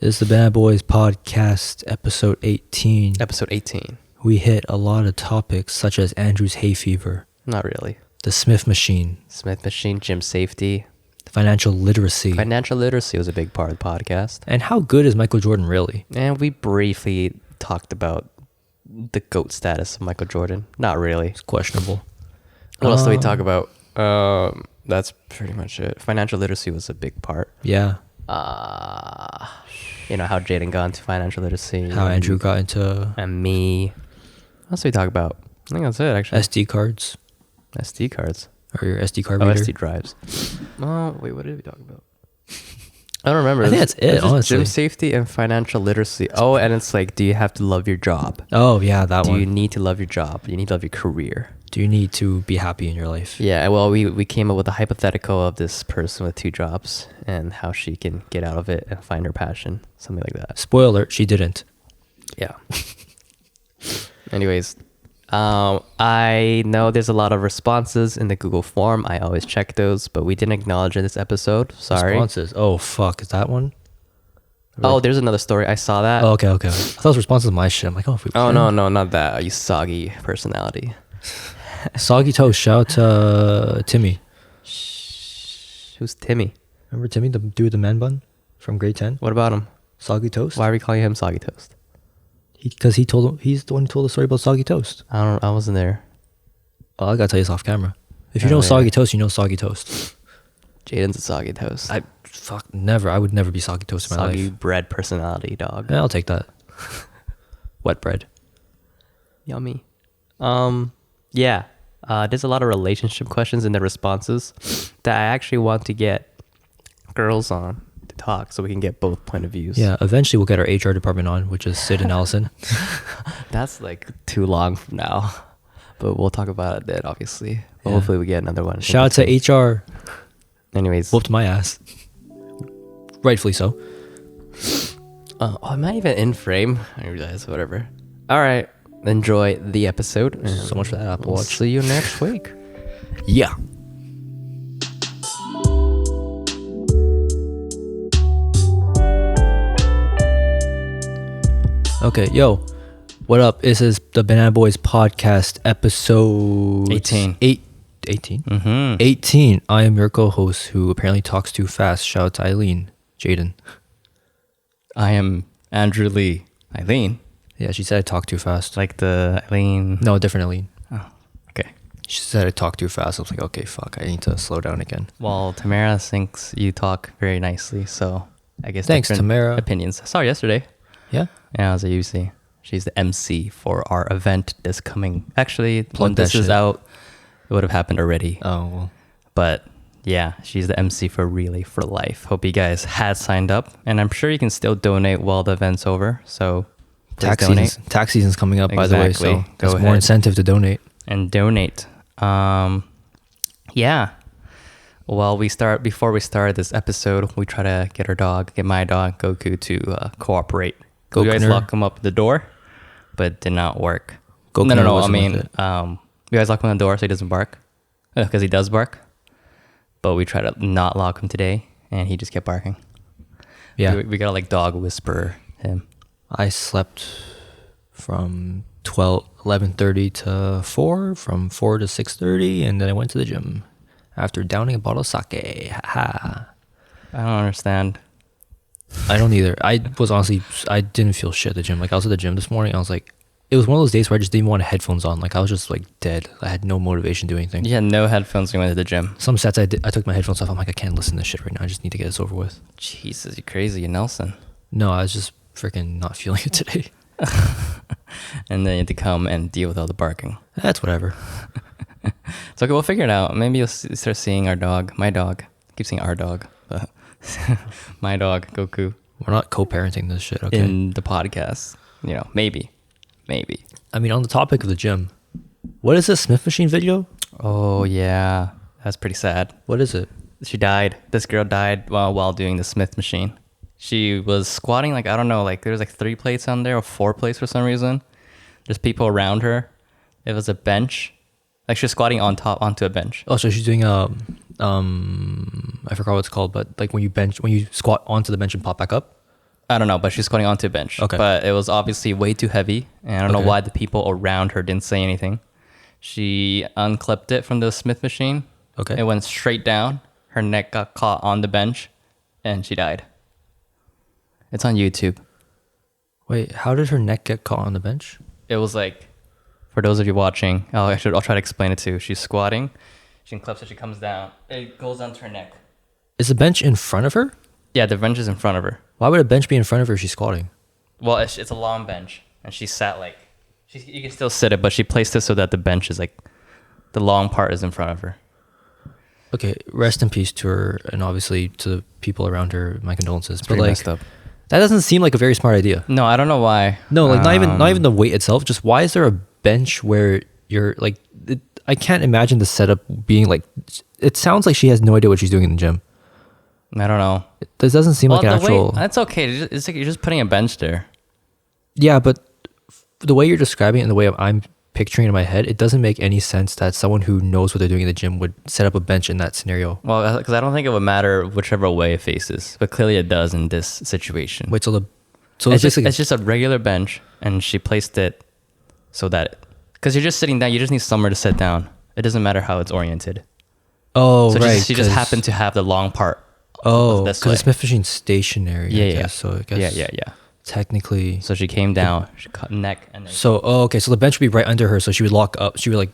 This is the Bad Boys Podcast, episode 18. Episode 18. We hit a lot of topics such as Andrew's hay fever, Not really. the Smith machine, Smith machine, gym safety. financial literacy, Financial literacy was a big part of the podcast. and how good is Michael Jordan really? And we briefly talked about the GOAT status of Michael Jordan. Not really. It's questionable. What else did we talk about? That's pretty much it. Financial literacy was a big part. Yeah, How Jayden got into financial literacy. how Andrew got into And me. What else did we talk about? I think that's it, actually. SD cards, SD cards. or your SD card Oh, reader. SD drives. Oh, wait, what did we talk about? I don't remember. I think that's it, It's just honestly. Gym safety and financial literacy. Oh, and it's like, do you have to love your job? Oh, yeah, that Do one. you need to love your job? Do you need to love your career? Do you need to be happy in your life? Yeah, well, we came up with a hypothetical of this person with 2 jobs and how she can get out of it and find her passion. Something like that. Spoiler alert, she didn't. Yeah. Anyways, I know there's a lot of responses in the Google form. I always check those, but we didn't acknowledge in this episode. Sorry. Responses. Oh, fuck. Is that one? Oh, there's another story. I saw that. Oh, okay. I thought it was responses to my shit. I'm like, oh, No, not that. You soggy personality. Soggy Toast. Shout out to Timmy. Who's Timmy? Remember Timmy, the dude with the man bun from grade 10? What about him? Soggy Toast? Why are we calling him Soggy Toast? Because he's the one who told the story about Soggy Toast. I wasn't there. Oh, I gotta tell you this off camera. If you Oh, know yeah. Soggy Toast, you know Soggy Toast. Jayden's a Soggy Toast. I would never be Soggy Toast in my Soggy life. bread personality, dog. Yeah, I'll take that. Wet bread. Yummy. Yeah. There's a lot of relationship questions in the responses that I actually want to get girls on to talk so we can get both point of views. Yeah, eventually we'll get our HR department on, which is Sid and Allison. That's like too long from now. But we'll talk about it then, obviously. But Yeah. hopefully we get another one. Shout out to HR. Anyways. Whooped my ass. Rightfully so. I'm not even in frame. I realize, whatever. All right. Enjoy the episode. and So much for that Apple we'll Watch. see you next week. Yeah. Okay, yo, what up? This is the Banana Boys Podcast, episode 18. 18? Mm-hmm. 18. I am your co-host who apparently talks too fast. Shout out to Eileen, Jayden. I am Andrew Lee. Eileen. Yeah, she said I talk too fast. Like the Eileen. No, different Eileen. Oh, okay. She said I talk too fast. I was like, okay, fuck, I need to slow down again. Well, Tamara thinks you talk very nicely, so I guess Thanks, different Tamara. opinions. I saw her yesterday. Yeah? Yeah, as I usually. She's the MC for our event this coming. Actually, Plug when that this is shit. out, it would have happened already. Oh, well. But yeah, she's the MC for Relay for Life. Hope you guys had signed up, and I'm sure you can still donate while the event's over. So please donate Tax season's coming up, by the way, so Exactly. Go there's more ahead. incentive to donate. and donate. Yeah. Well, before we start this episode, we try to get my dog Goku to cooperate. Go You guys Gunner. lock him up at the door, but it did not work. Go No. Gunner I wasn't mean, with it. you guys lock him on the door so he doesn't bark, because he does bark. But we try to not lock him today, and he just kept barking. Yeah. We gotta like dog whisper him. I slept from 11:30 to 4, from 4 to 6:30, and then I went to the gym after downing a bottle of sake. Ha. I don't understand. I don't either. I didn't feel shit at the gym. Like, I was at the gym this morning, I was like, it was one of those days where I just didn't want headphones on. Like, I was just like dead. I had no motivation to do anything. You had no headphones when you went to the gym. Some sets I took my headphones off. I'm like, I can't listen to this shit right now. I just need to get this over with. Jesus, you crazy, you Nelson. No, I was just freaking not feeling it today. And then you had to come and deal with all the barking. That's whatever. It's okay, we'll figure it out. Maybe you'll start seeing our dog, my dog. I keep saying our dog, but my dog, Goku, We're not co-parenting this shit, okay? in the podcast. Maybe. I mean, on the topic of the gym, what is this Smith machine video? Oh, yeah. That's pretty sad. What is it? She died. This girl died while doing the Smith machine. She was squatting, like, I don't know, like, there was like 3 plates on there or 4 plates for some reason. There's people around her. It was a bench. Like, she was squatting onto a bench. Oh, so she's doing I forgot what it's called, but like when you squat onto the bench and pop back up. I don't know, but she's squatting onto a bench. Okay. But it was obviously way too heavy, and I don't know Okay. why the people around her didn't say anything. She unclipped it from the Smith machine. Okay. It went straight down. Her neck got caught on the bench, and she died. It's on YouTube. Wait, how did her neck get caught on the bench? It was like, for those of you watching, I'll try to explain it too. She's squatting. She unclips it. She comes down. It goes down to her neck. Is the bench in front of her? Yeah, the bench is in front of her. Why would a bench be in front of her if she's squatting? Well, it's a long bench, and she sat like, you can still sit it, but she placed it so that the bench is like, the long part is in front of her. Okay, rest in peace to her, and obviously to the people around her. My condolences. But Pretty like, messed up. that doesn't seem like a very smart idea. No, I don't know why. No, like not even the weight itself. Just why is there a bench where you're like? I can't imagine the setup being like. It sounds like she has no idea what she's doing in the gym. I don't know. This doesn't seem like an actual. That's okay. It's like you're just putting a bench there. Yeah, but the way you're describing it and the way I'm picturing it in my head, it doesn't make any sense that someone who knows what they're doing in the gym would set up a bench in that scenario. Well, because I don't think it would matter whichever way it faces, but clearly it does in this situation. Wait, so it's just a regular bench, and she placed it so that because you're just sitting down, you just need somewhere to sit down. It doesn't matter how it's oriented. Oh, So right. she just happened to have the long part. Oh, this because way. the Smith machine's stationary. Yeah, I yeah. guess, so I guess Yeah. technically. So she came down, she cut neck, and then So okay, so the bench would be right under her, so she would lock up. She would like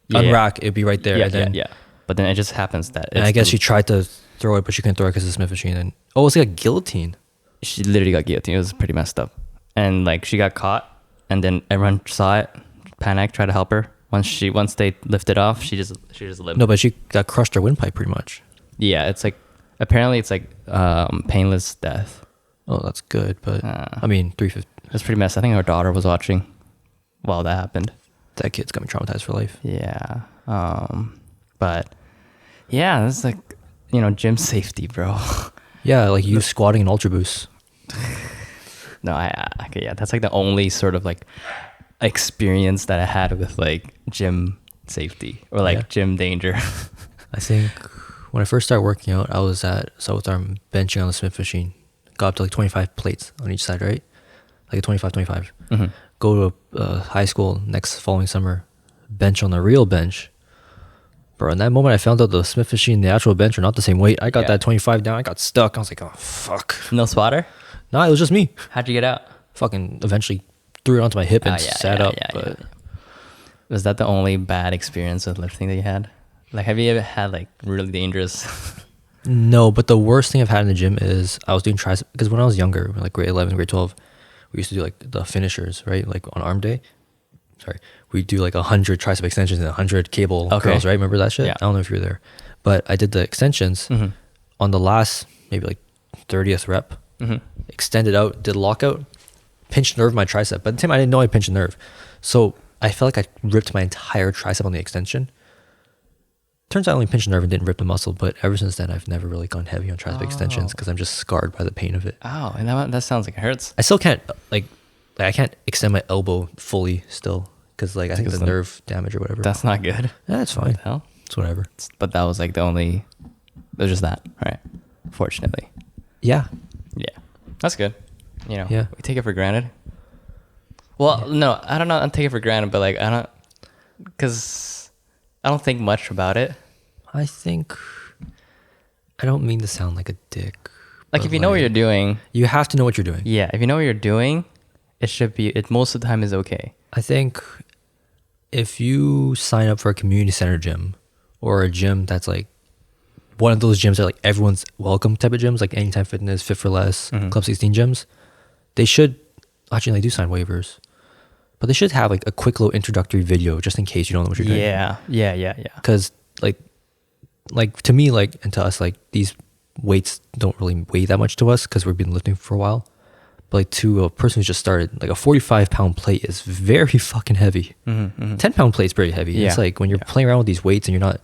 Yeah. unrack. It'd be right there, yeah, and then yeah. But then it just happens that. and I guess she tried to throw it, but she couldn't throw it because of the Smith machine. And it's like a guillotine. she literally got guillotined. It was pretty messed up, and like she got caught, and then everyone saw it, panicked, tried to help her. Once they lifted off, she just lived. No, but she got crushed her windpipe pretty much. Yeah, it's like apparently it's like painless death. Oh, that's good, but I mean, 350. It's pretty messed. I think her daughter was watching while that happened. That kid's gonna be traumatized for life. Yeah. But yeah, it's like gym safety, bro. Yeah, like you squatting in Ultra Boost. No, okay, yeah, that's like the only sort of like experience that I had with like gym safety or like gym danger. I think when I first started working out, I was at South Arm benching on the Smith machine. Got up to like 25 plates on each side, right? Like a 25. Mm-hmm. Go to high school next following summer, bench on the real bench. Bro, in that moment, I found out the Smith machine and the actual bench are not the same weight. I got that 25 down. I got stuck. I was like, oh, fuck. No spotter? No, it was just me. How'd you get out? Fucking eventually threw it onto my hip and sat up. But Was that the only bad experience with lifting that you had? Like, have you ever had like really dangerous? No, but the worst thing I've had in the gym is I was doing triceps because when I was younger, like grade 11, grade 12, we used to do like the finishers, right? Like on arm day. Sorry. We do like 100 tricep extensions and 100 cable curls, right? Remember that shit? Yeah. I don't know if you were there. But I did the extensions on the last, maybe like 30th rep, extended out, did a lockout, pinched nerve my tricep. But at the time, I didn't know I pinched a nerve. So I felt like I ripped my entire tricep on the extension. Turns out I only pinched a nerve and didn't rip the muscle. But ever since then, I've never really gone heavy on tricep extensions because I'm just scarred by the pain of it. Oh, and that sounds like it hurts. I still can't, like I can't extend my elbow fully still. Because like I think the nerve damage or whatever. That's not good. Yeah, it's fine. What the hell? It's whatever. But that was like the only. It was just that, right? Fortunately. Yeah. Yeah, that's good. Yeah. We take it for granted. Well, no, I don't know. I don't take it for granted, but like because I don't think much about it. I think I don't mean to sound like a dick. Like if you know what you're doing, you have to know what you're doing. Yeah, if you know what you're doing, it should be. It most of the time is okay. I think if you sign up for a community center gym or a gym that's like one of those gyms that like everyone's welcome type of gyms, like Anytime Fitness, Fit for Less, Club 16 gyms, they should actually they do sign waivers, but they should have like a quick little introductory video just in case you don't know what you're doing. Yeah. Because like to me, like and to us, like these weights don't really weigh that much to us because we've been lifting for a while. But like to a person who's just started, like a 45-pound plate is very fucking heavy. 10-pound plate's pretty heavy. Yeah. It's like when you're playing around with these weights and you're not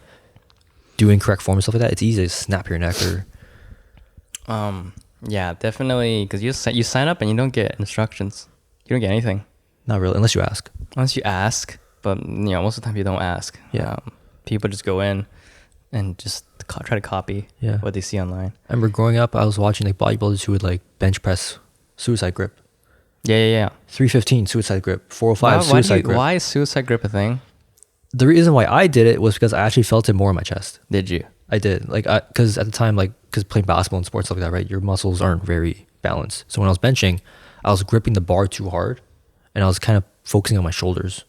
doing correct form and stuff like that, it's easy to snap your neck or. Yeah, definitely. Because you sign up and you don't get instructions. You don't get anything. Not really, unless you ask. Unless you ask, but most of the time you don't ask. Yeah. People just go in and just try to copy what they see online. I remember growing up, I was watching like bodybuilders who would like bench press suicide grip. Yeah. 315 suicide grip. 405 suicide grip. Why is suicide grip a thing? The reason why I did it was because I actually felt it more in my chest. Did you? I did. Like, because at the time, like, because playing basketball and sports like that, right? Your muscles aren't very balanced. So when I was benching, I was gripping the bar too hard, and I was kind of focusing on my shoulders.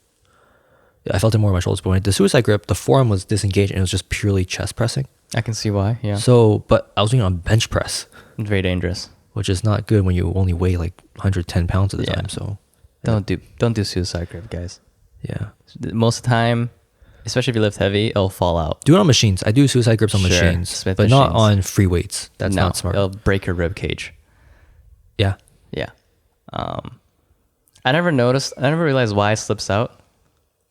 I felt it more in my shoulders. But when I did the suicide grip, the forearm was disengaged, and it was just purely chest pressing. I can see why. Yeah. So, but I was doing it on bench press, It's very dangerous. which is not good when you only weigh like 110 pounds at the time. So Don't do suicide grip, guys. yeah, Most of the time, especially if you lift heavy, it'll fall out. do it on machines. I do suicide grips on Sure, machines, Smith but not machines. on free weights. That's not smart. It'll break your rib cage. Yeah. Yeah. I never realized why it slips out.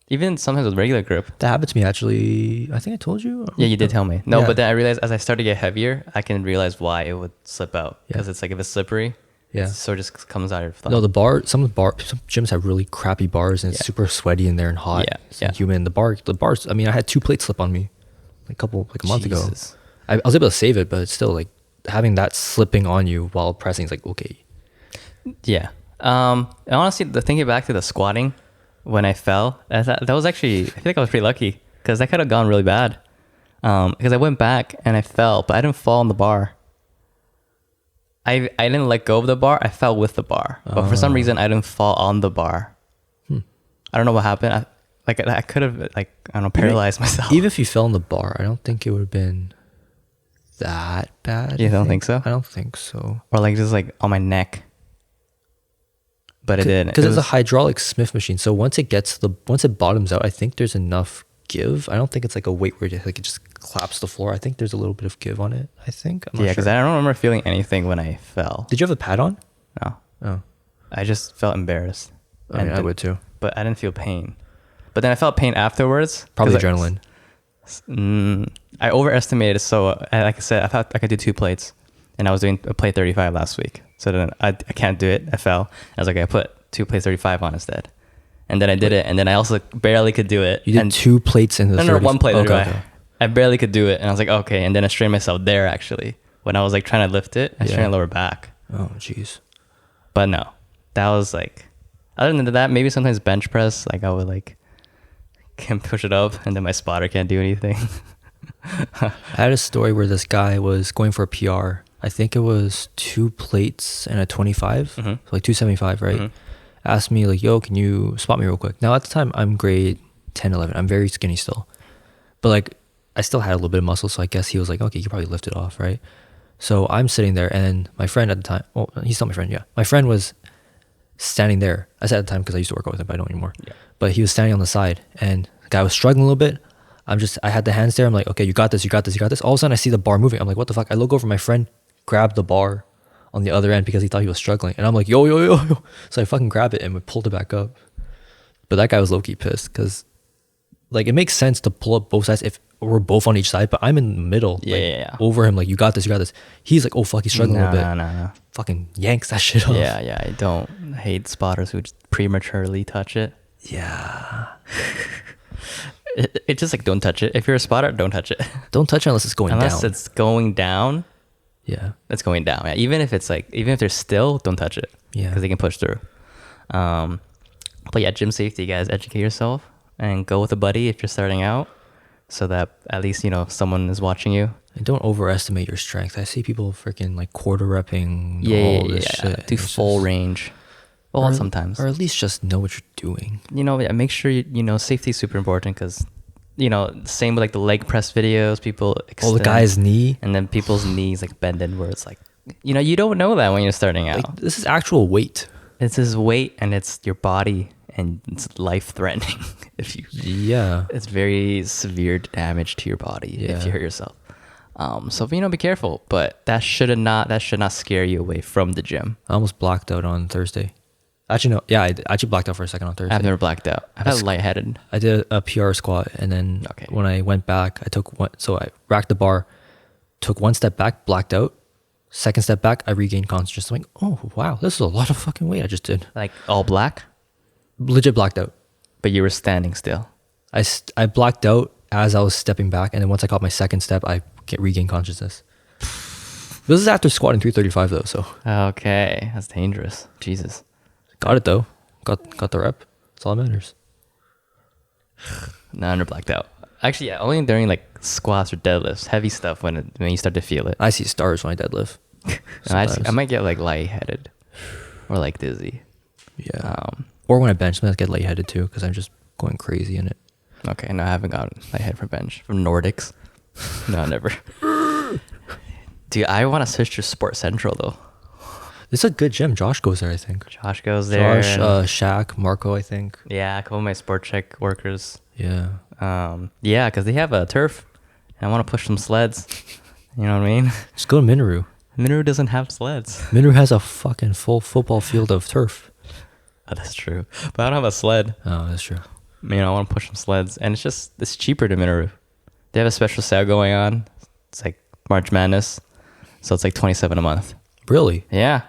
Even sometimes with regular grip. That happened to me actually. I think I told you. Yeah, you did tell me. No, Yeah. but then I realized as I started to get heavier, I can realize why it would slip out. Because it's like if it's slippery, Yeah. it sort of just comes out of your thumb. No, some gyms have really crappy bars and it's super sweaty in there and hot. Yeah, It's yeah. humid. The bars. I mean, I had 2 plates slip on me, like a month ago. Jesus. I was able to save it, but it's still like having that slipping on you while pressing is like okay. Yeah. And honestly, thinking back to the squatting when I fell, that was actually, I feel like I was pretty lucky because that could have gone really bad. Because I went back and I fell, but I didn't fall on the bar. I didn't let go of the bar. I fell with the bar, but for some reason I didn't fall on the bar. I don't know what happened. I could have I don't know, paralyzed myself. Even if you fell on the bar, I don't think it would have been that bad. You don't think so? I don't think so. Or like just like on my neck. But it did. Because it's a hydraulic Smith machine. So once it bottoms out, I think there's enough give. I don't think it's like a weight where it just claps the floor. I think there's a little bit of give on it. I think. I'm not because sure. I don't remember feeling anything when I fell. Did you have a pad on? No. Oh, I just felt embarrassed. I mean, I would too. But I didn't feel pain. But then I felt pain afterwards. Probably 'cause adrenaline. I overestimated. So like I said, I thought I could do 2 plates. And I was doing a plate 35 last week. So then I can't do it. I fell. I was like, I put 2 plates 35 on instead. And then I did it. And then I also barely could do it. You did 2 plates in the No, 30. 1 plate. Okay, 35. okay. I barely could do it. And I was like, okay. And then I strained myself there actually. When I was like trying to lift it, I strained my lower back. Oh, jeez. But no, that was like, other than that, maybe sometimes bench press, like I would like, can push it up and then my spotter can't do anything. I had a story where this guy was going for a PR. I think it was 2 plates and a 25, so like 275, right? Asked me like, yo, can you spot me real quick? Now at the time I'm grade 10, 11. I'm very skinny still. But like I still had a little bit of muscle, so I guess he was like, okay, you can probably lift it off, right? So I'm sitting there and my friend at the time, well, he's still my friend, yeah. My friend was standing there. I said at the time because I used to work out with him, but I don't anymore. Yeah. But he was standing on the side and the guy was struggling a little bit. I had the hands there. I'm like, okay, you got this, you got this, you got this. All of a sudden I see the bar moving. I'm like, what the fuck? I look over, my friend grabbed the bar on the other end because he thought he was struggling. And I'm like, yo. So I fucking grabbed it and we pulled it back up. But that guy was low-key pissed because like it makes sense to pull up both sides if we're both on each side, but I'm in the middle. Yeah. Over him, like, you got this, you got this. He's like, oh fuck, he's struggling a little bit. No. Fucking yanks that shit off. Yeah. I hate spotters who just prematurely touch it. Yeah. It's just like, don't touch it. If you're a spotter, don't touch it. Don't touch it unless it's going down. Unless it's going down. Yeah. It's going down. Yeah. Even if they're still, don't touch it. Yeah. Because they can push through. But yeah, gym safety, guys, educate yourself and go with a buddy if you're starting out so that at least, someone is watching you. And don't overestimate your strength. I see people freaking like quarter repping all this shit. Do full range. Well, sometimes. Or at least just know what you're doing. Make sure safety is super important because, same with like the leg press videos, people extend. Oh, the guy's knee. And then people's knees like bend in where it's like, you don't know that when you're starting out. Like, this is actual weight. It's his weight and it's your body and it's life threatening Yeah. It's very severe damage to your body if you hurt yourself. So be careful, but that should not scare you away from the gym. I almost blacked out on Thursday. Actually, no. Yeah, I actually blacked out for a second on Thursday. I've never blacked out. I felt lightheaded. I did a PR squat, and then when I went back, I racked the bar, took 1 step back, blacked out. 2nd step back, I regained consciousness. I'm like, oh, wow, this is a lot of fucking weight I just did. Like all black? Legit blacked out. But you were standing still. I blacked out as I was stepping back, and then once I caught my 2nd step, I regained consciousness. This is after squatting 335 though, so Okay, that's dangerous. Jesus. got it though. Got the rep. That's all that matters. No, under blacked out. Actually, yeah, only during like squats or deadlifts, heavy stuff when you start to feel it. I see stars when I deadlift. I might get like lightheaded or like dizzy. Yeah. Or when I bench, sometimes I get lightheaded too because I'm just going crazy in it. Okay, no, I haven't gotten lightheaded from bench from Nordics. No, never. Dude, I want to switch to Sport Central though. It's a good gym. Josh goes there, I think. Josh goes there. Josh, Shaq, Marco, I think. Yeah, a couple of my Sport Check workers. Yeah. Yeah, because they have a turf, and I want to push some sleds. You know what I mean? Just go to Minoru. Minoru doesn't have sleds. Minoru has a fucking full football field of turf. Oh, that's true. But I don't have a sled. Oh, that's true. You know, I want to push some sleds, and it's cheaper to Minoru. They have a special sale going on. It's like March Madness, so it's like $27 a month. Really? Yeah.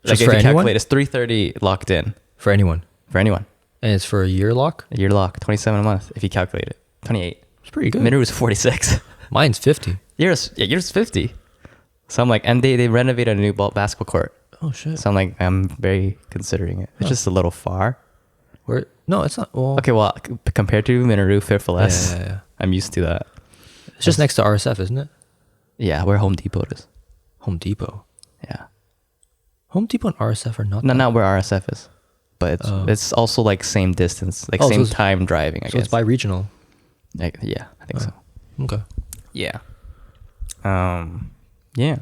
Just like for if you anyone? calculate, it's $330 locked in For anyone. for anyone. And it's for a year lock? A year lock, $27 a month if you calculate it. 28. It's pretty good. Minoru's 46. Mine's 50. Yours 50. So I'm like, and they renovated a new basketball court. Oh, shit. So I'm like, I'm very considering it. It's just a little far. Where? No, it's not. Well, Okay, well, compared to Minoru, Fairfield S, yeah. I'm used to that. It's just next to RSF, isn't it? Yeah, where Home Depot is. Home Depot. Yeah. Home Depot and RSF are not. No, that- not where RSF is. But it's also like same distance, like same time driving, I So guess. it's by regional. Like, yeah, I think so. Okay. Yeah. Yeah.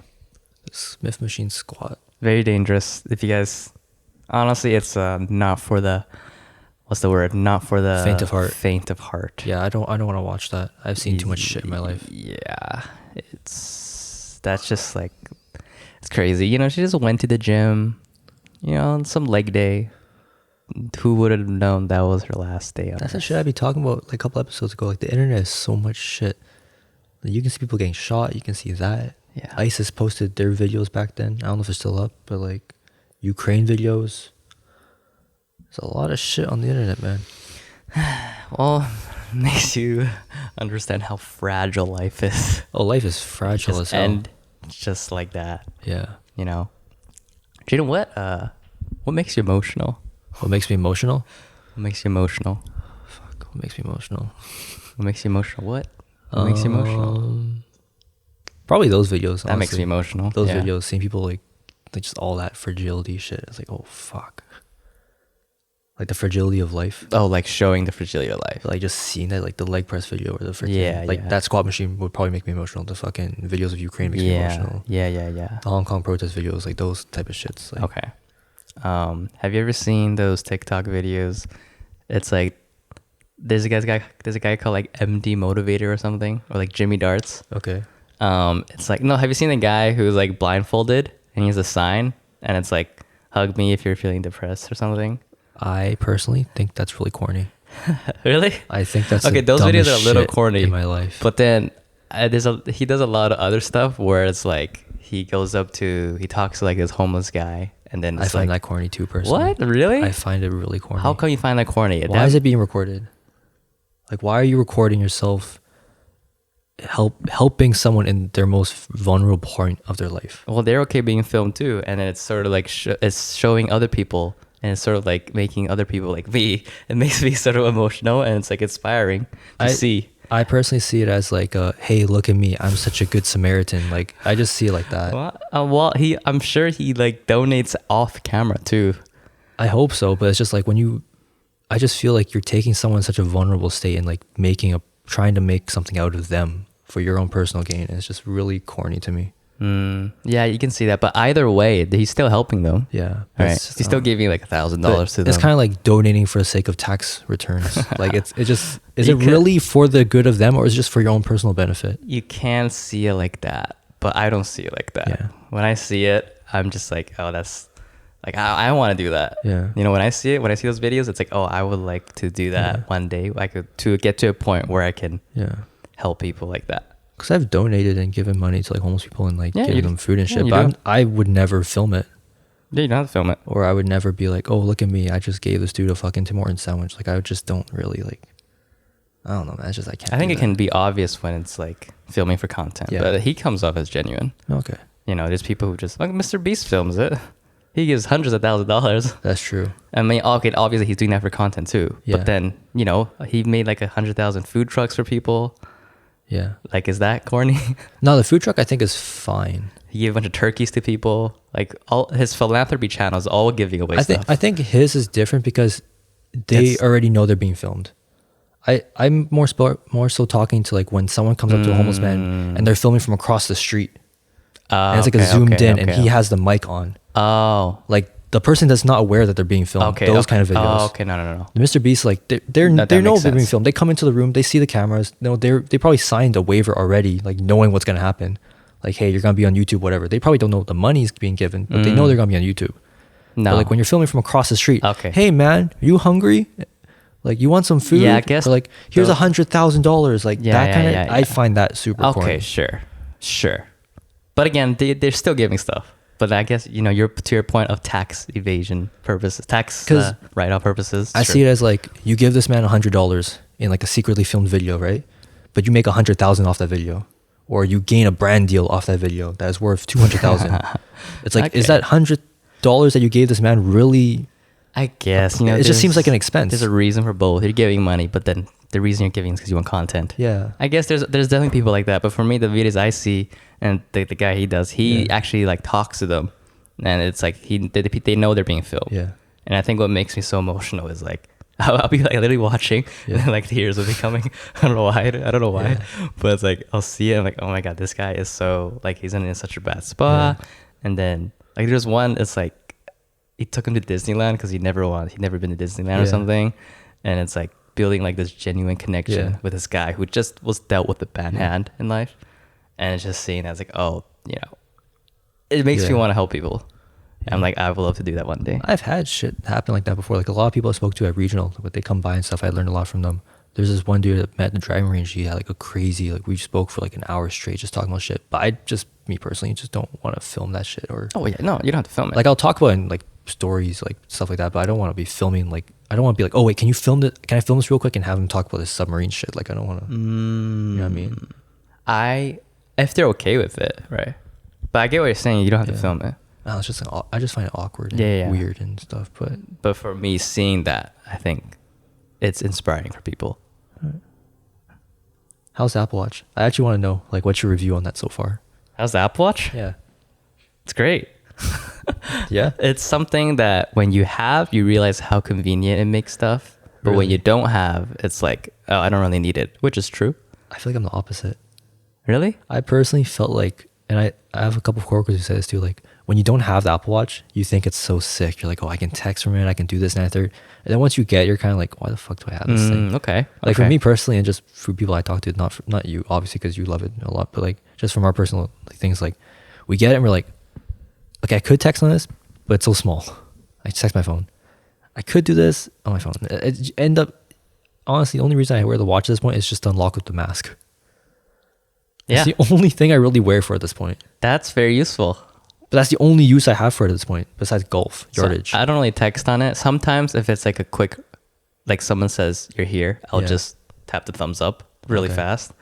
Smith machine squat. Very dangerous. If you guys, honestly, it's not for the, what's the word? Not for the Faint of heart. Faint of heart. Yeah, I don't want to watch that. I've seen too much shit in my life. Yeah, that's just like, it's crazy. You know, she just went to the gym, you know, on some leg day. Who would have known that was her last day? That's the shit I'd be talking about like a couple episodes ago. Like the internet is so much shit. Like, you can see people getting shot. You can see that. Yeah. ISIS posted their videos back then. I don't know if it's still up, but like Ukraine videos. There's a lot of shit on the internet, man. Well, makes you understand how fragile life is. Oh, life is fragile as Just hell. end just like that. Yeah. You know. Jayden, what makes you emotional? What makes me emotional? What makes you emotional? Fuck. What makes me emotional? What makes you emotional? What makes you emotional? Probably those videos. That makes honestly. me emotional. Those Yeah. videos, seeing people like just all that fragility shit. It's like, oh fuck. Like the fragility of life. Oh, like showing the fragility of life. Like just seeing that, like the leg press video or the freaking, Yeah, like yeah. that squat machine would probably make me emotional. The fucking videos of Ukraine makes me emotional. Yeah. The Hong Kong protest videos, like those type of shits. Like, Okay. Have you ever seen those TikTok videos? It's like there's a guy called like MD Motivator or something, or like Jimmy Darts. okay. It's like, no, have you seen the guy who's like blindfolded and he has a sign and it's like, hug me if you're feeling depressed or something? I personally think that's really corny. Really? I think that's Okay, the those videos dumbest are a little shit corny in my life. But then he does a lot of other stuff where it's like he talks to like this homeless guy and then I it's find like, that corny too, personally. what? Really? I find it really corny. How come you find that corny? Why is it being recorded? Like, why are you recording yourself helping someone in their most vulnerable point of their life? Well, they're okay being filmed too, and then it's sort of like it's showing other people, and it's sort of like making other people like me. It makes me sort of emotional, and it's like inspiring to see. I personally see it as like, hey, look at me, I'm such a good Samaritan. Like, I just see it like that. Well, I'm sure he like donates off camera too. I hope so, but it's just like I just feel like you're taking someone in such a vulnerable state and like trying to make something out of them for your own personal gain. And it's just really corny to me. Yeah, you can see that, but either way, he's still helping them. Yeah. All right. He's still giving like $1,000 to them. It's kind of like donating for the sake of tax returns. Like is it really for the good of them, or is it just for your own personal benefit? You can see it like that, but I don't see it like that. Yeah. When I see it, I'm just like, oh, that's like, I want to do that. Yeah. You know, when I see those videos, it's like, oh, I would like to do that one day. To get to a point where I can help people like that. Because I've donated and given money to like homeless people and like giving them food and shit, you but do. I would never film it. Yeah, you don't have to film it. Or I would never be like, oh, look at me, I just gave this dude a fucking Tim Hortons sandwich. Like, I just don't really like, I don't know, man. It's just, I can't. I think do it can be obvious when it's like filming for content, Yeah. but he comes off as genuine. that. Okay. You know, there's people who just like Mr. Beast films it. He gives hundreds of thousands of dollars. That's true. I mean, okay, obviously he's doing that for content too. Yeah. But then, you know, he made like 100,000 food trucks for people. Yeah. Like, is that corny? No, the food truck I think is fine. He gave a bunch of turkeys to people. Like, all his philanthropy channels all giving away stuff. I think his is different because they already know they're being filmed. I'm more so talking to like when someone comes up to a homeless man and they're filming from across the street. And it's like a zoomed in and he has the mic on. Oh. Like the person that's not aware that they're being filmed. Those kind of videos. Oh, okay, no. The Mr. Beast, like they know they're being filmed. They come into the room, they see the cameras. No, they probably signed a waiver already, like knowing what's gonna happen. Like, hey, you're gonna be on YouTube, whatever. They probably don't know what the money's being given, but they know they're gonna be on YouTube. No. But like when you're filming from across the street, okay. Hey man, are you hungry? Like you want some food? Yeah, I guess. Or like here's $100,000. Like that kind of. Yeah. I find that super corny. Okay, sure. But again, they're still giving stuff. But I guess, you know, you're to your point of tax evasion purposes, write-off purposes. I see it as like you give this man $100 in like a secretly filmed video, right? But you make 100,000 off that video, or you gain a brand deal off that video that is worth 200,000. It's like, is that $100 that you gave this man really? I guess, you know, it just seems like an expense. There's a reason for both. You're giving money, but then the reason you're giving is because you want content. Yeah. I guess there's definitely people like that. But for me, the videos I see and the guy he does, he actually like talks to them, and it's like they know they're being filmed. Yeah. And I think what makes me so emotional is like I'll be like literally watching, and like tears will be coming. I don't know why, but it's like I'll see it. I'm like, oh my god, this guy is so like he's in such a bad spot. Yeah. And then like there's one, it's like he took him to Disneyland because he'd never been to Disneyland or something, and it's like building like this genuine connection with this guy who just was dealt with a bad hand in life, and it's just seeing as like, oh, you know, it makes me want to help people. I'm like, I would love to do that one day. I've had shit happen like that before. Like a lot of people I spoke to at regional, but they come by and stuff. I learned a lot from them. There's this one dude that met at the driving range. He had like a crazy, like we spoke for like an hour straight just talking about shit. But me personally, just don't want to film that shit. Or oh yeah, no, you don't have to film it. Like I'll talk about it in like stories, like stuff like that. But I don't want to be filming. Like I don't want to be like, oh wait, can you film it? Can I film this real quick and have him talk about this submarine shit? Like I don't want to. You know what I mean? If they're okay with it, right? But I get what you're saying. You don't have to film it. No, it's just I just find it awkward and weird and stuff. But for me, seeing that, I think it's inspiring for people. Right. How's the Apple Watch? I actually want to know, like, what's your review on that so far? How's the Apple Watch? Yeah, it's great. Yeah, it's something that when you have, you realize how convenient it makes stuff. But when you don't have, it's like, oh, I don't really need it, which is true. I feel like I'm the opposite. Really? I personally felt like, and I have a couple of coworkers who say this too, like, when you don't have the Apple Watch, you think it's so sick. You're like, oh, I can text from it, I can do this and that third. And then once you get it, you're kind of like, why the fuck do I have this thing? Okay. Like for me personally, and just for people I talk to, not you, obviously, because you love it a lot, but like just from our personal like, things, like we get it and we're like, okay, I could text on this, but it's so small. I text my phone. I could do this on my phone. It end up, honestly, the only reason I wear the watch at this point is just to unlock with the mask. It's the only thing I really wear for at this point. That's very useful. But that's the only use I have for it at this point, besides golf, yardage. So I don't really text on it. Sometimes if it's like a quick, like someone says, you're here, I'll just tap the thumbs up really fast.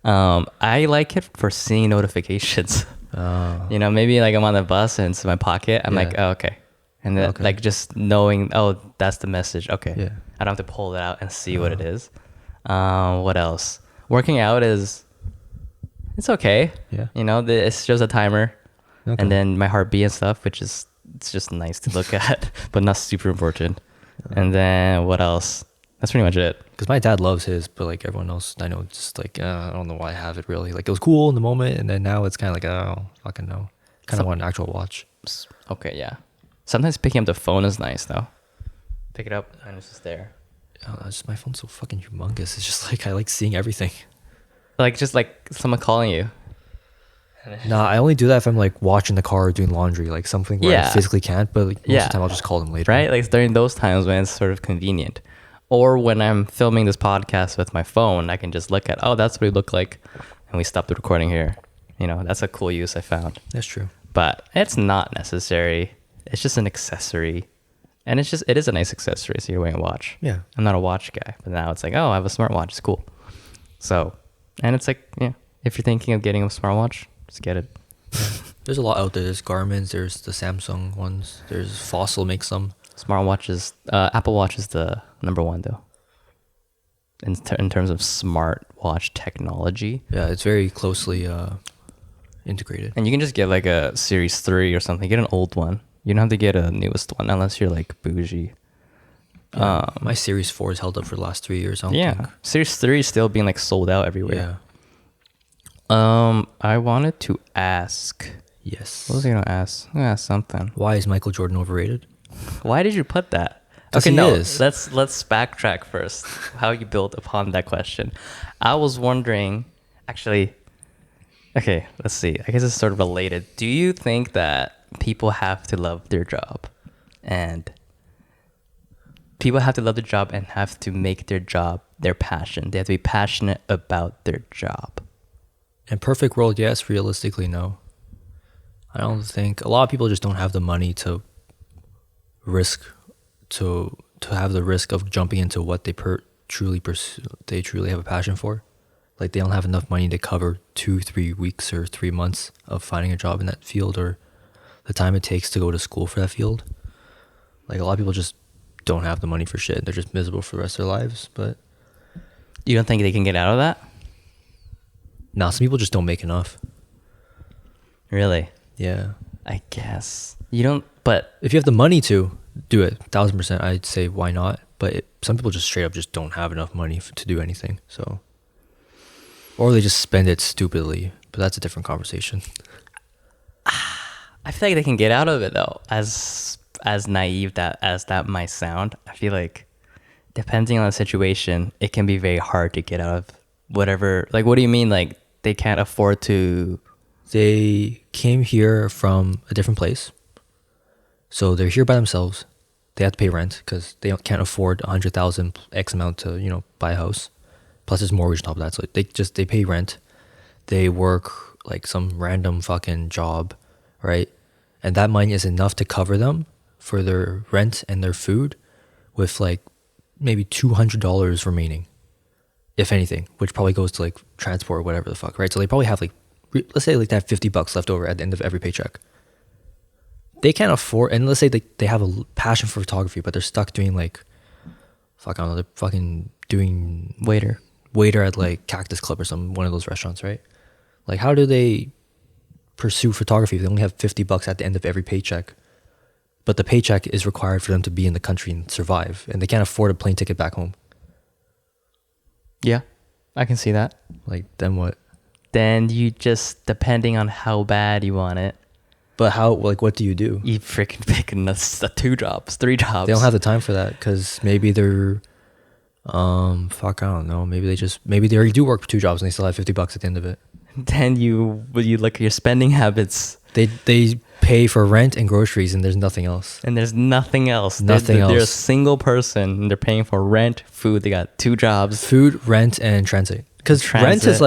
I like it for seeing notifications. You know, maybe like I'm on the bus and it's in my pocket. I'm like, oh, okay. And then like just knowing, oh, that's the message. Okay. Yeah. I don't have to pull it out and see what it is. What else? Working out it's okay. Yeah. You know, it shows a timer. Okay. And then my heartbeat and stuff, which is it's just nice to look at, but not super important. And then what else? That's pretty much it. Because my dad loves his, but like everyone else, I know, just like I don't know why I have it really. Like it was cool in the moment, and then now it's kind of like oh, fucking no. Kind of want an actual watch. Okay, yeah. Sometimes picking up the phone is nice though. Pick it up and it's just there. Oh, just my phone's so fucking humongous. It's just like I like seeing everything. Like just like someone calling you. Nah, I only do that if I'm like watching the car or doing laundry, like something where I physically can't, but like, most of the time I'll just call them later. Right? Like during those times when it's sort of convenient. Or when I'm filming this podcast with my phone, I can just look at, oh, that's what it looked like. And we stopped the recording here. You know, that's a cool use I found. That's true. But it's not necessary. It's just an accessory. And it is a nice accessory, so you're wearing a watch. Yeah. I'm not a watch guy, but now it's like, oh, I have a smartwatch. It's cool. So, and it's like, yeah, if you're thinking of getting a smartwatch, just get it. Yeah. There's a lot out there. There's Garmin's, there's the Samsung ones, there's Fossil makes some. Smartwatches, Apple Watch is the number one though. In terms of smartwatch technology. Yeah, it's very closely integrated. And you can just get like a Series 3 or something. Get an old one. You don't have to get a newest one unless you're like bougie. Yeah, my Series 4 has held up for the last 3 years. I don't think. Series 3 is still being like sold out everywhere. Yeah. I wanted to ask. Yes. What was I gonna ask? I'm gonna ask something. Why is Michael Jordan overrated? Why did you put that? 'Cause Okay, he no. is. Let's backtrack first. How you built upon that question. I was wondering, actually. Okay, let's see. I guess it's sort of related. Do you think that people have to love their job, and people have to love their job and have to make their job their passion? They have to be passionate about their job. In perfect world, yes. Realistically, no. I don't think a lot of people just don't have the money to risk to have the risk of jumping into what they truly pursue. They truly have a passion for. Like they don't have enough money to cover 2-3 weeks or 3 months of finding a job in that field, or the time it takes to go to school for that field. Like a lot of people just don't have the money for shit. They're just miserable for the rest of their lives. But You don't think they can get out of that? nah, some people just don't make enough. Really? Yeah. I guess. You don't, but If you have the money to do it, 1000%, I'd say why not. But some people just straight up just don't have enough money to do anything. So, or they just spend it stupidly. But that's a different conversation. I feel like they can get out of it though. As naive as that might sound, I feel like depending on the situation, it can be very hard to get out of whatever. Like, what do you mean? Like they can't afford to? They came here from a different place. So they're here by themselves. They have to pay rent because they can't afford 100,000 X amount to, buy a house. Plus there's mortgage on top of that. So they pay rent. They work like some random fucking job, right? And that money is enough to cover them for their rent and their food, with like maybe $200 remaining, if anything, which probably goes to like transport or whatever the fuck, right? So they probably have like, let's say like they have $50 left over at the end of every paycheck. They can't afford, and let's say they have a passion for photography, but they're stuck doing like, I don't know, they're fucking doing waiter at like Cactus Club or one of those restaurants, right? Like, how do they pursue photography if they only have $50 at the end of every paycheck? But the paycheck is required for them to be in the country and survive, and they can't afford a plane ticket back home. Yeah, I can see that. Like, then what? Then you just, depending on how bad you want it, But how? Like, what do you do? you freaking pick 2 jobs, 3 jobs. They don't have the time for that because maybe they're, I don't know. Maybe they already do work 2 jobs and they still have $50 at the end of it. Then you look at your spending habits, They pay for rent and groceries and there's nothing else. and there's nothing else. Nothing They're a else. single person, and they're paying for rent, food. They got 2 jobs. Food, rent, and transit. Because rent is Transit.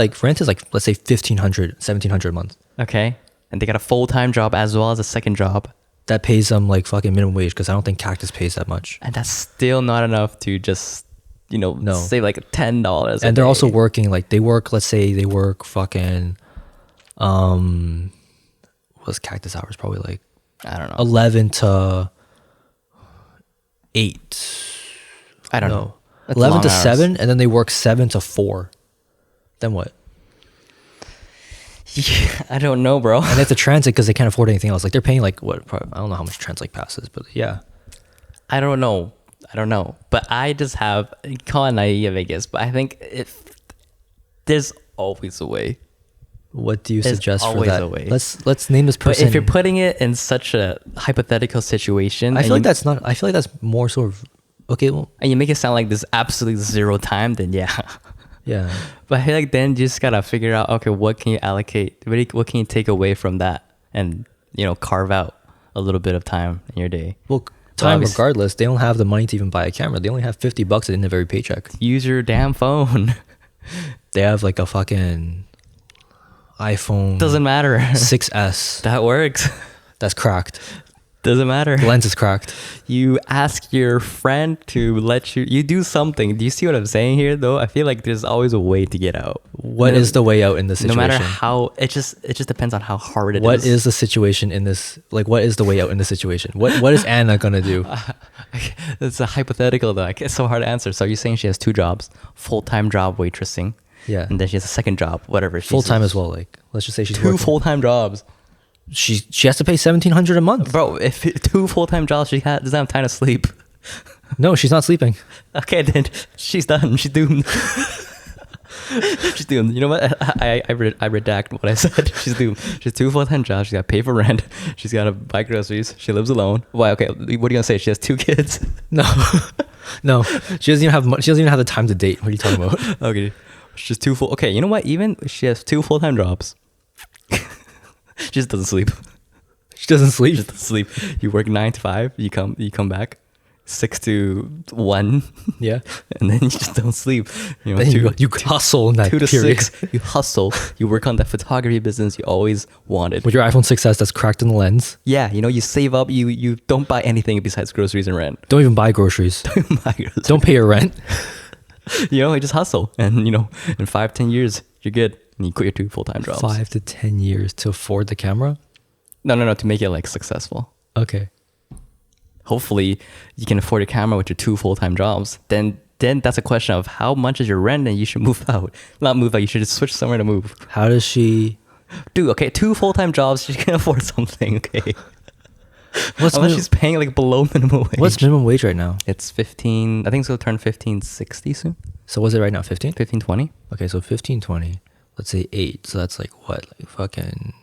like let's say $1,500, $1,700 a month. Okay, and they got a full-time job as well as a second job, That pays them like fucking minimum wage because I don't think Cactus pays that much. and that's still not enough to just No. save like $10. And they're also working like let's say they work fucking what's Cactus hours? Probably like I don't know. 11 to 8. I don't know. That's 11 to long hours. 7, and then they work 7 to 4. Then what? Yeah, I don't know, bro. And they have to transit because they can't afford anything else. Like they're paying like what? I don't know how much translate passes, but yeah. I don't know. But I just have, call it naive, I guess. But I think there's always a way. What do you There's suggest for always that? a way. Let's name this But person. if you're putting it in such a hypothetical situation, I feel like that's not. I feel like that's more sort of okay. Well, and you make it sound like there's absolutely 0 time, then yeah. yeah. But I feel like then you just gotta figure out, okay, what can you allocate? What can you take away from that, and carve out a little bit of time in your day. Well, time obviously- regardless. They don't have the money to even buy a camera. They only have $50 at the end of every paycheck. Use your damn phone. They have like a fucking iPhone Doesn't matter. 6S That works. that's cracked. Doesn't matter. The lens is cracked. You ask your friend to let you do something. Do you see what I'm saying here though? I feel like there's always a way to get out. What is the way out in this situation? No matter how, it just depends on how hard it is. What is the situation in this? Like, what is the way out in this situation? What is Anna gonna do? It's a hypothetical though. It's so hard to answer. So you're saying she has 2 jobs, full-time job waitressing. Yeah. And then she has a second job, whatever. Full-time as well. Like, let's just say she's 2 working. full-time jobs. She has to pay $1,700 a month. Bro, if 2 full-time jobs, she doesn't have time to sleep. No, she's not sleeping. Okay, then she's done. She's doomed. She's doomed. You know what? I redact what I said. She's doomed. She has 2 full-time jobs. She's got to pay for rent. She's got to buy groceries. She lives alone. Why? Okay, what are you gonna say? She has 2 kids. No, no. She doesn't even have. She doesn't even have the time to date. What are you talking about? Okay, she's 2 full. Okay, you know what? Even she has 2 full-time jobs. She just doesn't sleep. She doesn't sleep. She just doesn't sleep. You work 9 to 5. You come back 6 to 1. Yeah, and then you just don't sleep. You know, then you hustle in that 2 to period. 6. You hustle. You work on that photography business you always wanted. With your iPhone 6s that's cracked in the lens. Yeah, you know, you save up. You don't buy anything besides groceries and rent. Don't even buy groceries. Don't buy groceries. Don't pay your rent. You know, you just hustle, and you know, in 5-10 years, you're good. And you quit your 2 full-time jobs. 5 to 10 years to afford the camera. No, to make it like successful. Okay. Hopefully, you can afford your camera with your 2 full-time jobs. Then that's a question of how much is your rent, and you should move out. Not move out. You should just switch somewhere to move. How does she? Dude, okay, 2 full-time jobs. She can afford something. Okay. Unless she's paying like below minimum wage. What's minimum wage right now? It's 15. I think it's gonna turn 15.60 soon. So what's it right now? 15? 15.20. Okay, so 15.20. Let's say 8. So that's like what? Like fucking.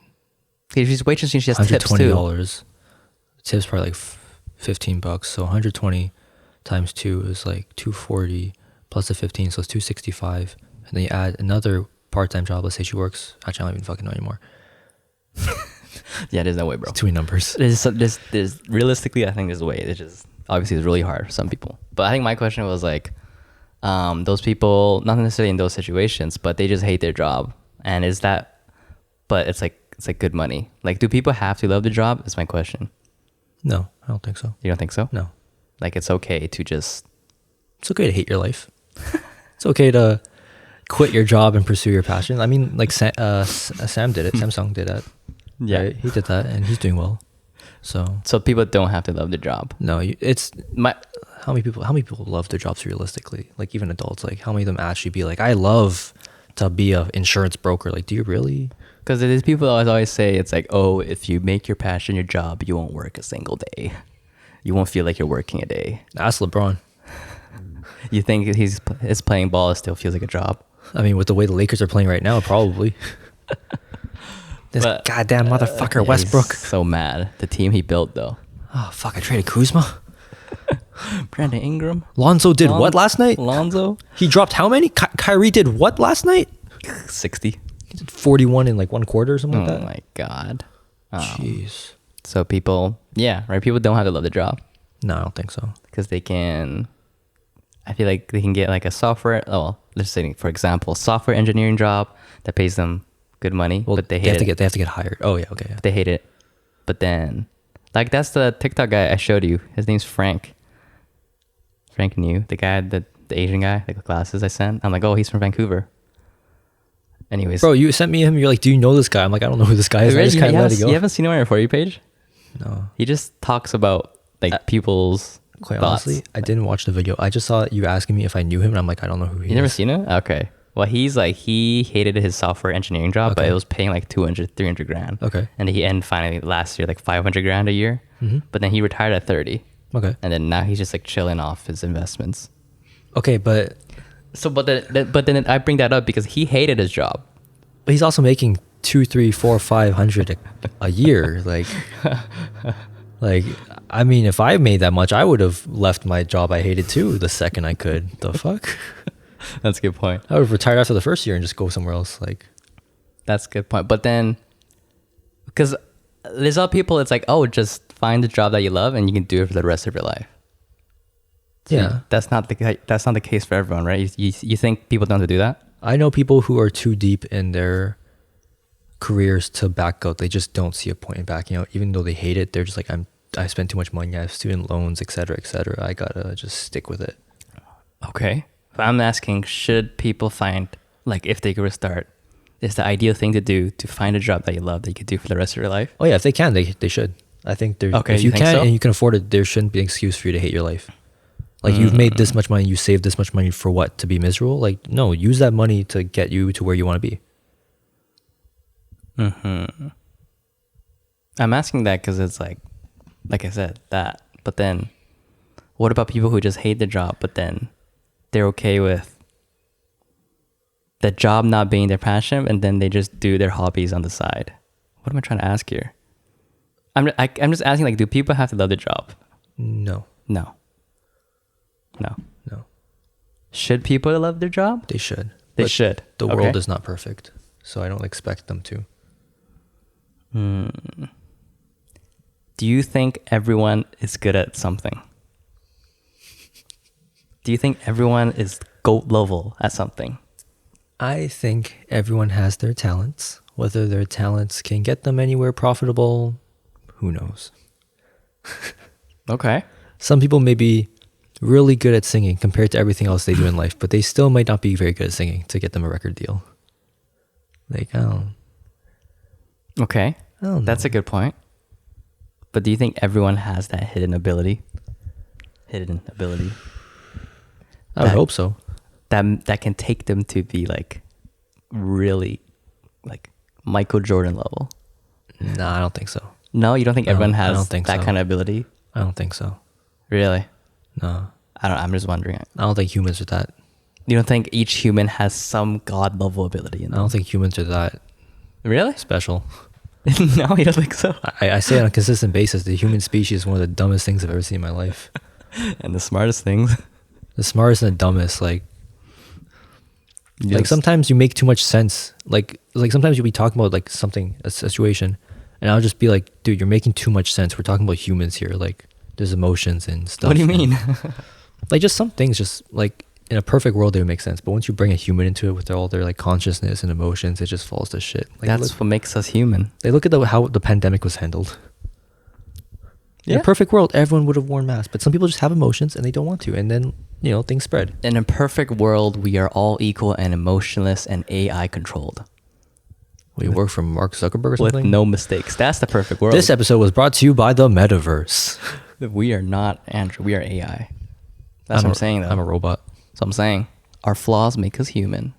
Okay, she's waitressing. She has tips too. $120. Tips probably like $15. So 120 times 2 is like 240 plus the 15, so it's 265. And then you add another part-time job. Let's say she works. Actually, I don't even fucking know anymore. Yeah, there's no way, bro. It's too many numbers. There's realistically, I think there's a way. It's just obviously it's really hard for some people. But I think my question was like, those people, not necessarily in those situations, but they just hate their job. And is that? But it's like good money. Like, do people have to love the job? That's my question. No, I don't think so. You don't think so? No. Like, it's okay to just. It's okay to hate your life. It's okay to quit your job and pursue your passion. I mean, like Sam did it. Samsung did it. Yeah, right? He did that, and he's doing well. So people don't have to love their job. No, it's how many people love their jobs realistically? Like even adults, like how many of them actually be like, I love to be an insurance broker? Like, do you really? Because there's people always say it's like, oh, if you make your passion your job, you won't work a single day. You won't feel like you're working a day. Ask LeBron. You think his playing ball still feels like a job? I mean, with the way the Lakers are playing right now, probably. This goddamn motherfucker, Westbrook. So mad. The team he built, though. Oh, fuck, I traded Kuzma. Brandon Ingram. Lonzo did what last night? Lonzo? He dropped how many? Kyrie did what last night? 60. He did 41 in like one quarter or something like that. Oh, my God. Jeez. So people, yeah, right? People don't have to love the job. No, I don't think so. Because they can, I feel like they can get like a software, let's say, for example, software engineering job that pays them good money, Well, but they have to get hired. Oh yeah, okay. Yeah. They hate it. But then, like, that's the TikTok guy I showed you. His name's Frank. Frank New, the guy, the Asian guy, like the glasses I sent. I'm like, oh, he's from Vancouver. Anyways. Bro, you sent me him. You're like, do you know this guy? I'm like, I don't know who this guy is. I just kind of let it go. You haven't seen him on your For You page? No. He just talks about like people's Quite thoughts. honestly, I didn't watch the video. I just saw you asking me if I knew him, and I'm like, I don't know who he is. You never seen it? Okay. Well, he's like, he hated his software engineering job, but Okay. it was paying like 200, 300 grand. Okay. And he ended finally last year, like 500 grand a year. Mm-hmm. But then he retired at 30. Okay. And then now he's just like chilling off his investments. Okay, but then I bring that up because he hated his job. But he's also making 2, 3, 4, 500 a year. Like, I mean, if I made that much, I would have left my job I hated too the second I could. The fuck? That's a good point. I would have retired after the first year and just go somewhere else. Like, that's a good point. But then, because there's other people, it's like, oh, just find the job that you love and you can do it for the rest of your life. So yeah, that's not the case for everyone, right? You think people don't have to do that? I know people who are too deep in their careers to back out. They just don't see a point in backing out, even though they hate it. They're just like, I'm I spent too much money. I have student loans, etc., etc. I gotta just stick with it. Okay. But I'm asking, should people find, like, if they could restart, is the ideal thing to do to find a job that you love that you could do for the rest of your life? Oh yeah, if they can, they should. I think there. Okay, if you think can so? and you can afford it, there shouldn't be an excuse for you to hate your life. Like you've made this much money, you saved this much money for what? To be miserable? Like no, use that money to get you to where you want to be. I'm asking that because it's like I said, that. But then, what about people who just hate the job, but then they're okay with the job not being their passion, and then they just do their hobbies on the side? What am I trying to ask here? I'm just asking, like, do people have to love their job? No. No. Should people love their job? They should. They should. The world is not perfect, so I don't expect them to. Do you think everyone is good at something? Do you think everyone is GOAT level at something? I think everyone has their talents. Whether their talents can get them anywhere profitable, who knows? Okay. Some people may be really good at singing compared to everything else they do in life, but they still might not be very good at singing to get them a record deal. Like, Okay. I don't know. That's a good point. But do you think everyone has that hidden ability? I would hope so. That can take them to be like really like Michael Jordan level. No, I don't think so. No, you don't think everyone I has don't think that so. kind of ability? I don't think so. Really? No. I'm just wondering. I don't think humans are that. You don't think each human has some god level ability in I them? don't think humans are that Really? special. No, you don't think so? I say on a consistent basis, the human species is one of the dumbest things I've ever seen in my life. And the smartest things. The smartest and the dumbest. Like sometimes you make too much sense. Like sometimes you'll be talking about like something, a situation, and I'll just be like, dude, you're making too much sense. We're talking about humans here. Like there's emotions and stuff. What do you mean? Like just some things just like in a perfect world they would make sense. But once you bring a human into it with all their like consciousness and emotions, it just falls to shit. Like, That's what makes us human. they look at how the pandemic was handled. In Yeah. a perfect world, everyone would have worn masks, but some people just have emotions and they don't want to, and then things spread. In a perfect world, we are all equal and emotionless and AI controlled. We work for Mark Zuckerberg or With something. no mistakes. That's the perfect world. This episode was brought to you by the Metaverse. We are not Andrew. We are AI. That's what I'm saying, though. I'm a robot. So I'm saying our flaws make us human.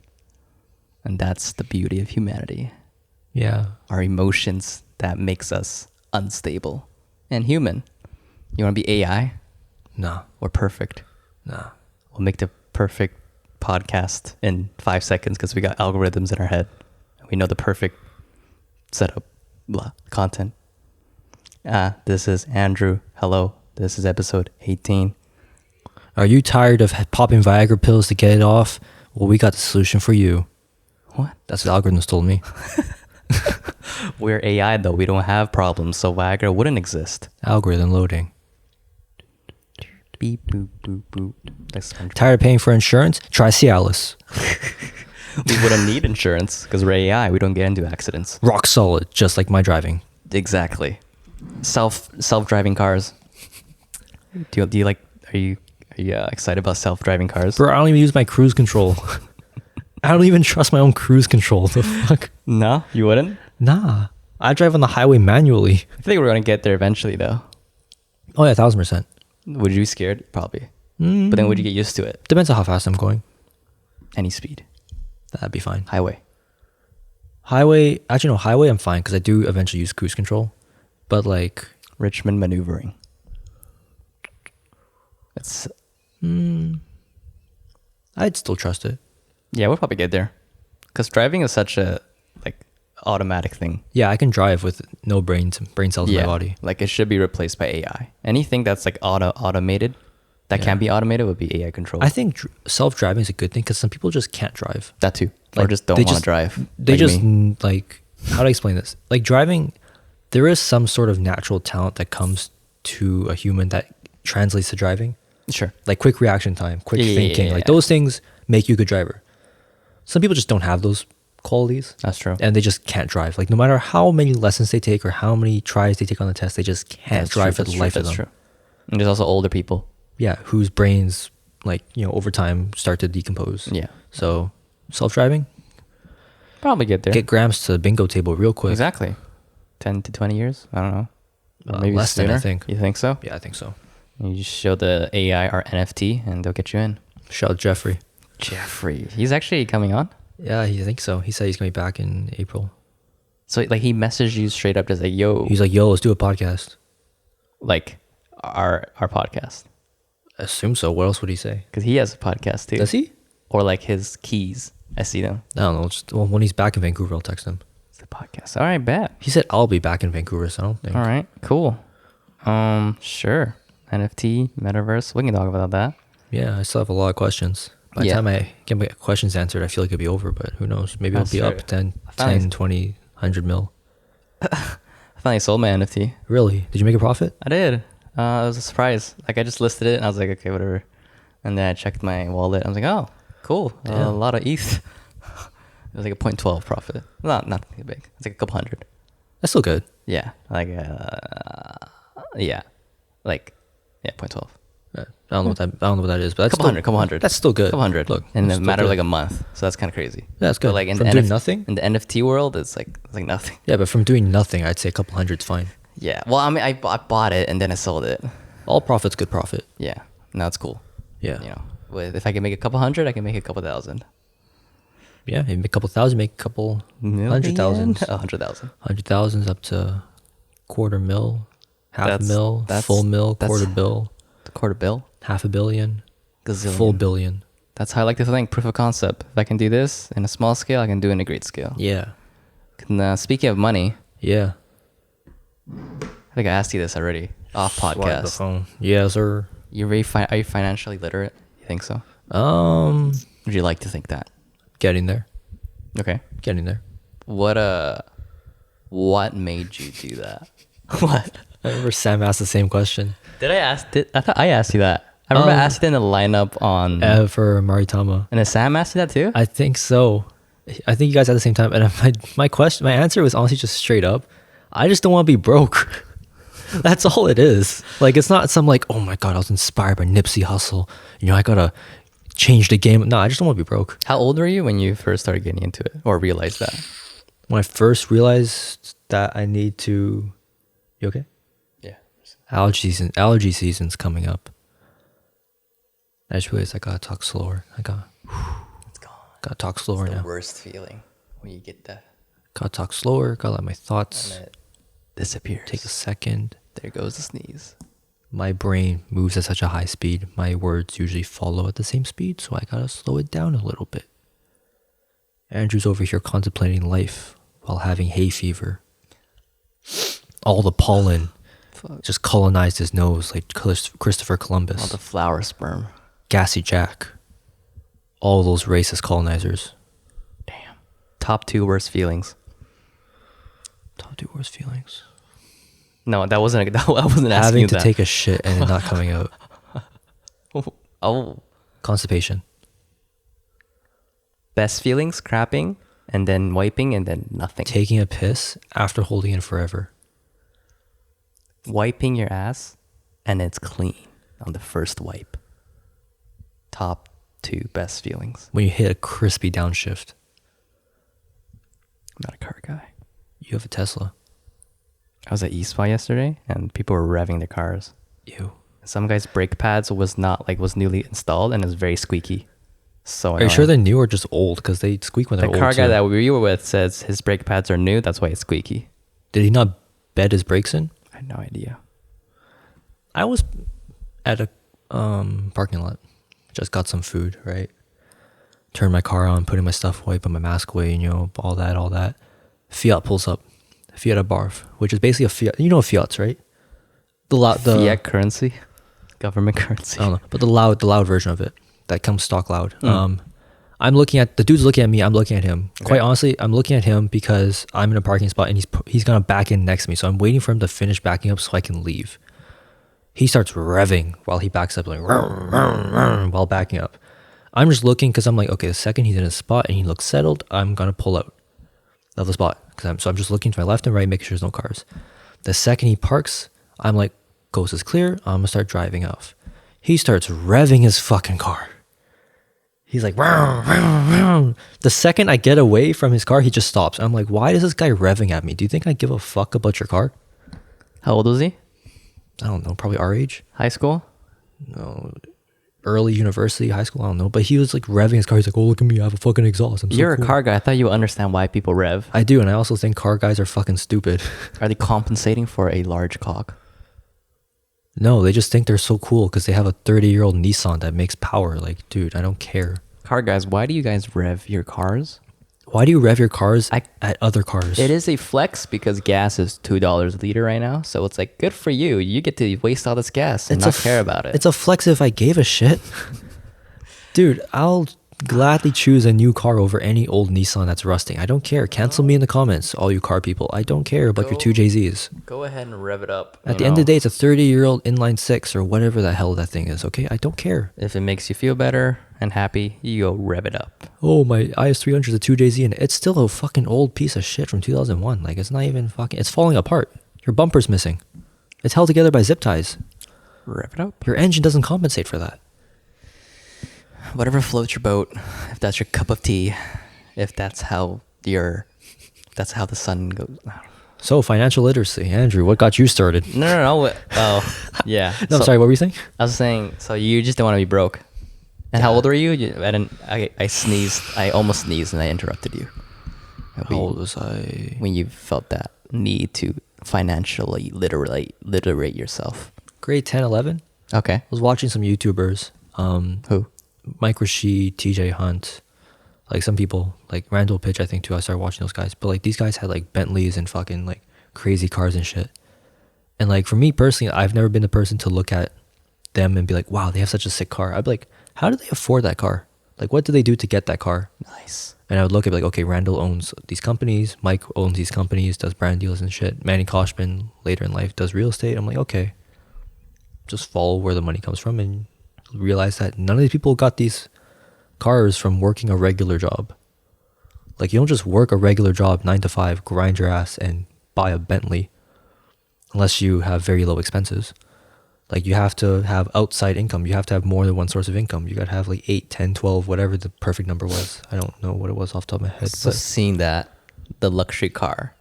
And that's the beauty of humanity. Yeah. Our emotions that makes us unstable and human. You want to be AI? Nah. Or perfect? Nah. We'll make the perfect podcast in 5 seconds because we got algorithms in our head. We know the perfect setup, content. This is Andrew. Hello. This is episode 18. Are you tired of popping Viagra pills to get it off? Well, we got the solution for you. What? That's what algorithms told me. We're AI though. We don't have problems, so Viagra wouldn't exist. Algorithm loading. Beep boop boop boop. Tired of paying for insurance? Try Cialis. We wouldn't need insurance because we're AI. We don't get into accidents. Rock solid, just like my driving. Exactly. Self-driving cars. Do you like? Are you excited about self-driving cars? Bro, I don't even use my cruise control. I don't even trust my own cruise control. The fuck? No, you wouldn't. Nah. I drive on the highway manually. I think we're gonna get there eventually, though. Oh yeah, 1000%. Would you be scared? Probably. But then would you get used to it? Depends on how fast I'm going. Any speed. That'd be fine. Highway. Actually no, highway I'm fine because I do eventually use cruise control. But like Richmond maneuvering. It's. I'd still trust it. Yeah, we'll probably get there. Because driving is such a automatic thing. Yeah, I can drive with no brain cells in my body. Like it should be replaced by AI. Anything that's like automated that can't be automated would be AI controlled. I think self-driving is a good thing because some people just can't drive. That too. Or Like, just don't they want to just- drive. They like just me. like, how do I explain this? Like driving, there is some sort of natural talent that comes to a human that translates to driving. Sure. Like quick reaction time, quick Yeah, thinking. Like those things make you a good driver. Some people just don't have those qualities. That's true. And they just can't drive. Like no matter how many lessons they take or how many tries they take on the test, they just can't drive for the life of them. That's true. And there's also older people. Yeah, whose brains like, you know, over time start to decompose. Yeah. So self-driving, Probably get there. get grams to the bingo table real quick. Exactly. 10 to 20 years? I don't know. Or Less than, I sooner. think. You think so? Yeah, I think so. You just show the AI or NFT and they'll get you in. Shout out Jeffrey. Jeffrey. He's actually coming on? Yeah, I think so. He said he's going to be back in April. So like he messaged you straight up just like, yo, He's like, yo, let's do a podcast. like our podcast. I assume so. What else would he say? Because he has a podcast too. Does he? Or like his keys. I see them. I don't know. Just, well, when he's back in Vancouver, I'll text him. It's the podcast. All right, bet. He said I'll be back in Vancouver, so I don't think. All right, cool. Sure. NFT, metaverse. We can talk about that. Yeah, I still have a lot of questions. By the Yeah. time I get my questions answered, I feel like it'll be over, but who knows? Maybe That's it'll be true. up 10, finally- 10, 20, 100 mil. I finally sold my NFT. Really? Did you make a profit? I did. It was a surprise. Like I just listed it and I was like, okay, whatever. And then I checked my wallet. I was like, oh, cool. A Damn. lot of ETH. It was like a 0.12 profit. Not too big. It's like a couple hundred. That's still good. Yeah. Like yeah. Like yeah, 0.12. I don't know what that. I don't know what that is, but that's Couple hundred. That's still good. Couple hundred. Look, in that's a still matter of good. like a month. So that's kind of crazy. Yeah, that's good. But like in From the doing nothing? In the NFT world, it's like nothing. Yeah, but from doing nothing, I'd say a couple hundred's fine. Yeah. Well, I mean, I bought it and then I sold it. All profit's good profit. Yeah. Now it's cool. Yeah. You know, if I can make a couple hundred, I can make a couple thousand. Yeah, maybe make a couple thousand, make a couple 100,000. 100,000. 100,000's up to quarter mil, half That's- mil, that's- full mil, that's- quarter bill, The quarter bill. half a billion, Gazillion. full billion. That's how I like to think. Proof of concept. If I can do this in a small scale, I can do it in a great scale. Yeah. And, speaking of money, Yeah. I think I asked you this already off Swipe the podcast. phone. Yeah, sir. Are you financially literate? You think so? Would you like to think that? Getting there. Okay. Getting there. What made you do that? What? I remember Sam asked the same question. I thought I asked you that. I remember I asked you in the lineup on. For Maritama. And then Sam asked you that too? I think so. I think you guys at the same time. And my answer was honestly just straight up. I just don't want to be broke. That's all it is. Like, it's not some like, oh my God, I was inspired by Nipsey Hussle. You know, I got to change the game. No, I just don't want to be broke. How old were you when you first started getting into it or realized that? When I first realized that I need to, you okay? Yeah. Allergy season's coming up. I just realized I gotta talk slower. It's gone. Gotta talk slower It's the now. worst feeling when you get that Gotta talk slower. Gotta let my thoughts and it disappears. take a second. There goes the sneeze. My brain moves at such a high speed. My words usually follow at the same speed, so I gotta slow it down a little bit. Andrew's over here contemplating life while having hay fever. All the pollen just colonized his nose like Christopher All Columbus. the flower sperm. Gassy Jack. All those racist colonizers. Damn. Top 2 worst feelings. Top 2 worst feelings. No, I wasn't asking Having you to that. take a shit and it not coming out. Oh. Constipation. Best feelings, crapping, and then wiping, and then nothing. Taking a piss after holding it forever. Wiping your ass, and it's clean on the first wipe. Top 2 best feelings. When you hit a crispy downshift. I'm not a car guy. You have a Tesla. I was at East Spa yesterday, and people were revving their cars. Ew. Some guy's brake pads was newly installed, and it was very squeaky. So Are you sure they're new or just old? Because they squeak when they're the old. car guy too. that we were with says his brake pads are new. That's why it's squeaky. Did he not bed his brakes in? I had no idea. I was at a parking lot. Just got some food, right? Turned my car on, putting my stuff away, put my mask away, you know, all that. Fiat pulls up. Fiat Abarth, which is basically a Fiat. You know what Fiat's, right? The Fiat currency, government currency. I don't know, but the loud version of it that comes stock loud. I'm looking at the dude's looking at me. I'm looking at him. Okay. Quite honestly, I'm looking at him because I'm in a parking spot and he's gonna back in next to me. So I'm waiting for him to finish backing up so I can leave. He starts revving while he backs up, like while backing up. I'm just looking because I'm like, okay, the second he's in a spot and he looks settled, I'm gonna pull out of the spot. So I'm just looking to my left and right, making sure there's no cars. The second he parks, I'm like, coast is clear. I'm gonna start driving off. He starts revving his fucking car. He's like, "Row, row, row." The second I get away from his car, he just stops. I'm like, why is this guy revving at me? Do you think I give a fuck about your car? How old was he? I don't know, probably our age. High school? No, early university, high school, I don't know. But he was like revving his car. He's like, oh, look at me, I have a fucking exhaust. I'm so You're cool. a car guy. I thought you would understand why people rev. I do, and I also think car guys are fucking stupid. Are they compensating for a large cock? No, they just think they're so cool because they have a 30-year-old Nissan that makes power. Like, dude, I don't care. Car guys, why do you guys rev your cars? Why do you rev your cars at other cars? It is a flex because gas is $2 a liter right now. So it's like, good for you. You get to waste all this gas and not care about it. It's a flex if I gave a shit. Dude, I'll gladly choose a new car over any old Nissan that's rusting. I don't care. Cancel me in the comments, all you car people. I don't care about your 2JZs. Go ahead and rev it up. At the end of the day, it's a 30-year-old inline six or whatever the hell that thing is, okay? I don't care. If it makes you feel better and happy, you go rev it up. Oh, my IS300 is a 2JZ, and it's still a fucking old piece of shit from 2001. Like, it's not even fucking... It's falling apart. Your bumper's missing. It's held together by zip ties. Rev it up. Your engine doesn't compensate for that. Whatever floats your boat, if that's your cup of tea, if that's how the sun goes. So, financial literacy. Andrew, what got you started? No. Oh, yeah. No, I'm sorry, what were you saying? I was saying, so you just don't want to be broke. And how old were you? I sneezed. I almost sneezed and I interrupted you. How old was I? When you felt that need to financially literate yourself. Grade 10, 11. Okay. I was watching some YouTubers. Who? Mike Rashid, TJ Hunt, like some people, like Randall Pitch, I think too. I started watching those guys. But like these guys had like Bentleys and fucking like crazy cars and shit. And like for me personally, I've never been the person to look at them and be like, wow, they have such a sick car. I'd be like, how do they afford that car? Like what do they do to get that car? Nice. And I would look at like, okay, Randall owns these companies, Mike owns these companies, does brand deals and shit. Manny Koshman later in life does real estate. I'm like, okay, just follow where the money comes from and realize that none of these people got these cars from working a regular job. Like you don't just work a regular job 9 to 5, grind your ass and buy a Bentley unless you have very low expenses. Like you have to have outside income. You have to have more than one source of income. You got to have like 8, 10, 12, whatever the perfect number was. I don't know what it was off the top of my head. So seeing that, the luxury car,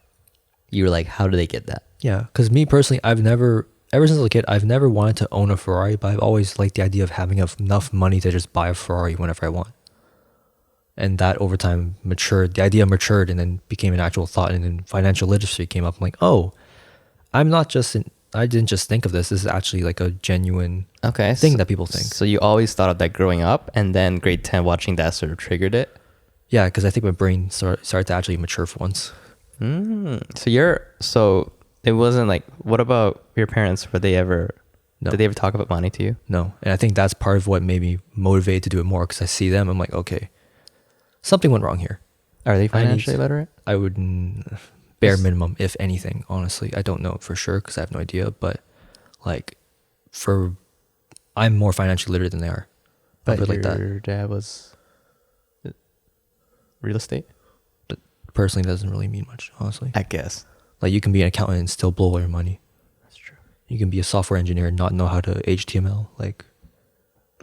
you were like, how do they get that? Yeah, because me personally, ever since I was a kid, I've never wanted to own a Ferrari, but I've always liked the idea of having enough money to just buy a Ferrari whenever I want. And that over time matured, the idea matured and then became an actual thought, and then financial literacy came up. I'm like, oh, I didn't just think of this. This is actually like a genuine thing that people think. So you always thought of that growing up, and then grade 10 watching that sort of triggered it? Yeah, because I think my brain started to actually mature for once. So it wasn't like, what about your parents? Did they ever talk about money to you? No. And I think that's part of what made me motivated to do it more, because I see them. I'm like, okay, something went wrong here. Are they financially literate? I would bare minimum, if anything, honestly. I don't know for sure because I have no idea. But like, I'm more financially literate than they are. But your dad was real estate? But personally, doesn't really mean much, honestly. I guess. Like you can be an accountant and still blow all your money. That's true. You can be a software engineer and not know how to HTML. Like,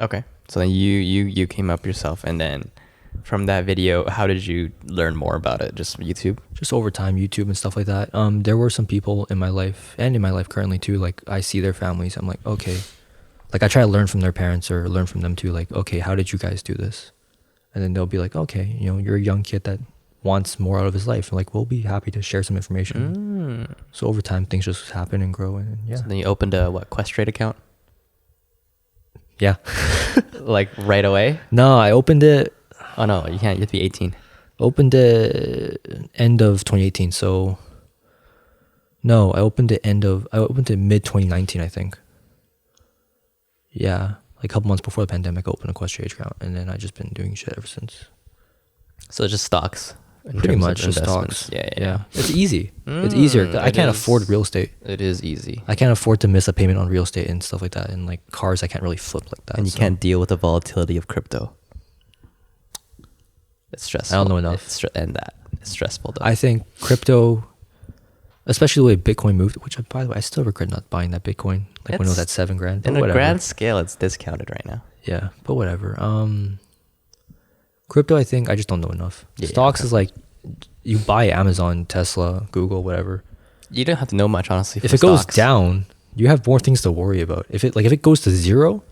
okay. So then you came up yourself, and then from that video, how did you learn more about it? Just YouTube? Just over time, YouTube and stuff like that. There were some people in my life and in my life currently too. Like I see their families. I'm like, okay. Like I try to learn from their parents or learn from them too. Like, okay, how did you guys do this? And then they'll be like, okay, you're a young kid that wants more out of his life. And like, we'll be happy to share some information. So over time, things just happen and grow. And yeah. So then you opened a Questrade account? Yeah. Like right away? No, I opened it. Oh no, you can't. You have to be 18. Opened it end of 2018. So no, I opened it mid 2019, I think. Yeah. Like a couple months before the pandemic, I opened a Questrade account, and then I've just been doing shit ever since. So it's just stocks. Pretty much just stocks. Yeah. It's easy. It's easier. I can't afford real estate. It is easy. I can't afford to miss a payment on real estate and stuff like that. And like cars, I can't really flip like that. And you can't deal with the volatility of crypto. It's stressful. I don't know enough. It's stressful though. I think crypto, especially the way Bitcoin moved, which by the way, I still regret not buying that Bitcoin. Like when it was at $7,000. In a grand scale, it's discounted right now. Yeah, but whatever. Crypto, I think I just don't know enough. Stocks is like you buy Amazon, Tesla, Google, whatever. You don't have to know much, honestly. If it goes down, you have more things to worry about. If it goes to zero,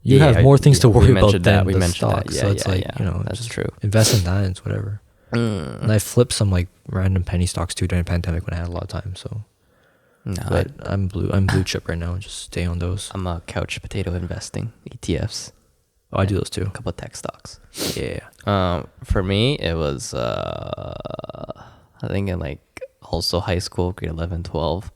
you have more things to worry about than the stocks. So it's like, that's true. Invest in that and whatever. And I flipped some like random penny stocks too during the pandemic when I had a lot of time. So, but I'm blue chip right now. Just stay on those. I'm a couch potato investing ETFs. Oh, I do those too. A couple of tech stocks. Yeah. For me, it was I think in like also high school, grade 11, 12.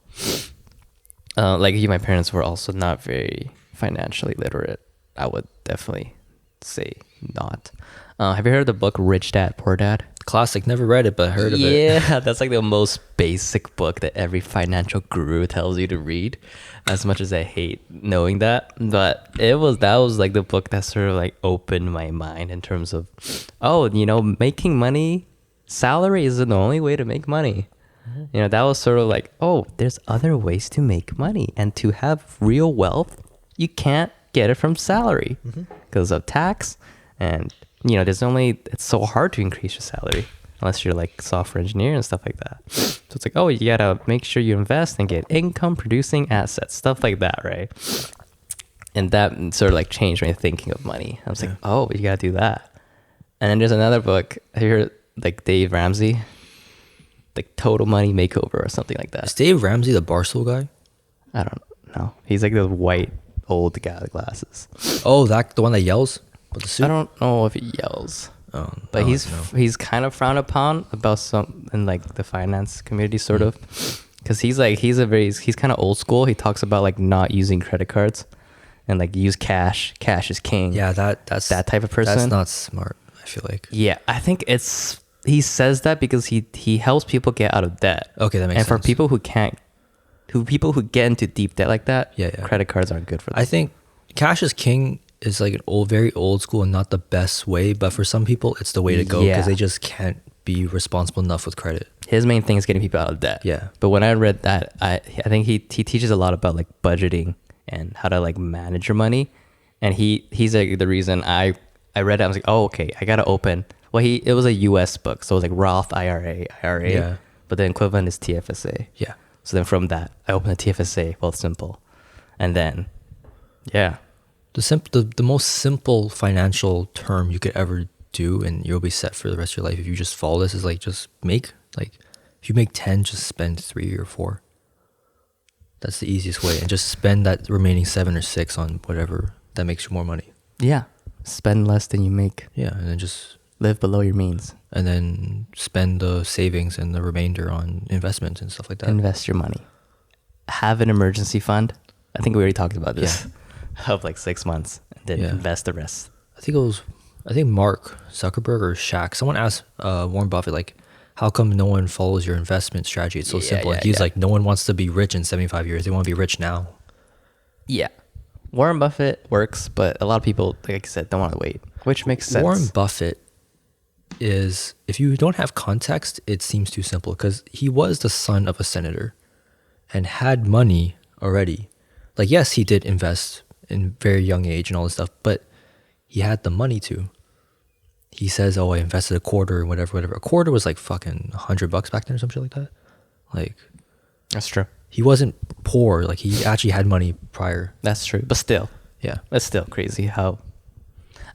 Like my parents were also not very financially literate. I would definitely say not. Have you heard of the book Rich Dad, Poor Dad? Classic. Never read it, but heard of it. Yeah, that's like the most basic book that every financial guru tells you to read. As much as I hate knowing that, but that was like the book that sort of like opened my mind in terms of, making money, salary isn't the only way to make money. That was sort of like, there's other ways to make money, and to have real wealth, you can't get it from salary because of tax, and it's so hard to increase your salary unless you're like software engineer and stuff like that. So it's like, you gotta make sure you invest and get income producing assets, stuff like that, right? And that sort of like changed my thinking of money. I was like, you gotta do that. And then there's another book. Have you heard like Dave Ramsey, like Total Money Makeover or something like that? Is Dave Ramsey the Barstool guy? I don't know. He's like the white old guy with glasses. Oh, the one that yells with the suit? I don't know if he yells. But he's kind of frowned upon about some in like the finance community, sort of, because he's kind of old school. He talks about like not using credit cards and like use cash. Cash is king. Yeah, that's that type of person. That's not smart, I feel like. Yeah, I think he says that because he helps people get out of debt. Okay, that makes sense. And for people who get into deep debt like that, credit cards aren't good for them. I think cash is king is like an very old school and not the best way, but for some people it's the way to go because they just can't be responsible enough with credit. His main thing is getting people out of debt. Yeah. But when I read that, I think he teaches a lot about like budgeting and how to like manage your money. And he's like the reason I read it. I was like, okay, I gotta open. Well, it was a US book, so it was like Roth IRA. Yeah. But the equivalent is TFSA. Yeah. So then from that, I opened a TFSA, both simple, and then, the most simple financial term you could ever do, and you'll be set for the rest of your life if you just follow this, is like just if you make 10, just spend 3 or 4. That's the easiest way, and just spend that remaining 7 or 6 on whatever that makes you more money. Yeah, spend less than you make. Yeah, and then just live below your means, and then spend the savings and the remainder on investments and stuff like that. Invest your money. Have an emergency fund. I think we already talked about this. Of like 6 months, and then invest the rest. I think Mark Zuckerberg or Shaq. Someone asked Warren Buffett, like, how come no one follows your investment strategy? It's so simple. And he's like, no one wants to be rich in 75 years. They want to be rich now. Yeah. Warren Buffett works, but a lot of people, like I said, don't want to wait, which makes sense. Warren Buffett is, if you don't have context, it seems too simple because he was the son of a senator and had money already. Like, yes, he did invest in very young age and all this stuff, but he had the money to. He says, I invested a quarter and whatever. A quarter was like fucking $100 back then or some shit like that. Like, that's true. He wasn't poor. Like, he actually had money prior. That's true. But still. Yeah. That's still crazy how...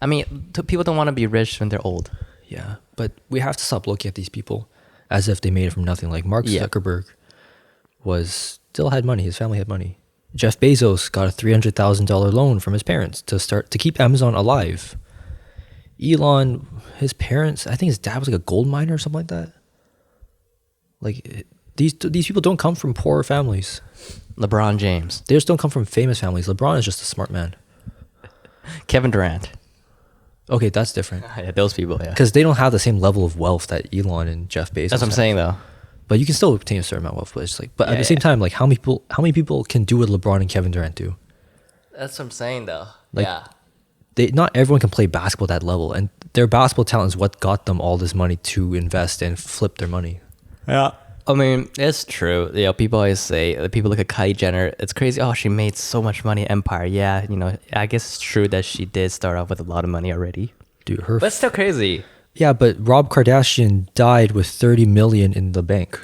I mean, people don't want to be rich when they're old. Yeah. But we have to stop looking at these people as if they made it from nothing. Like, Mark Zuckerberg still had money. His family had money. Jeff Bezos got a $300,000 loan from his parents to keep Amazon alive. Elon, his parents, I think his dad was like a gold miner or something like that. Like, these people don't come from poor families. LeBron James. They just don't come from famous families. LeBron is just a smart man. Kevin Durant. Okay, that's different. Yeah, those people, yeah. Because they don't have the same level of wealth that Elon and Jeff Bezos That's what I'm saying, though. But you can still obtain a certain amount of wealth. But it's like, at the same time, like how many people can do what LeBron and Kevin Durant do? That's what I'm saying, though. Like, not everyone can play basketball at that level, and their basketball talent is what got them all this money to invest and flip their money. Yeah. I mean, it's true. People always say, people look at Kylie Jenner, it's crazy. Oh, she made so much money in Empire. Yeah, I guess it's true that she did start off with a lot of money already. Dude, but it's still crazy. Yeah, but Rob Kardashian died with 30 million in the bank.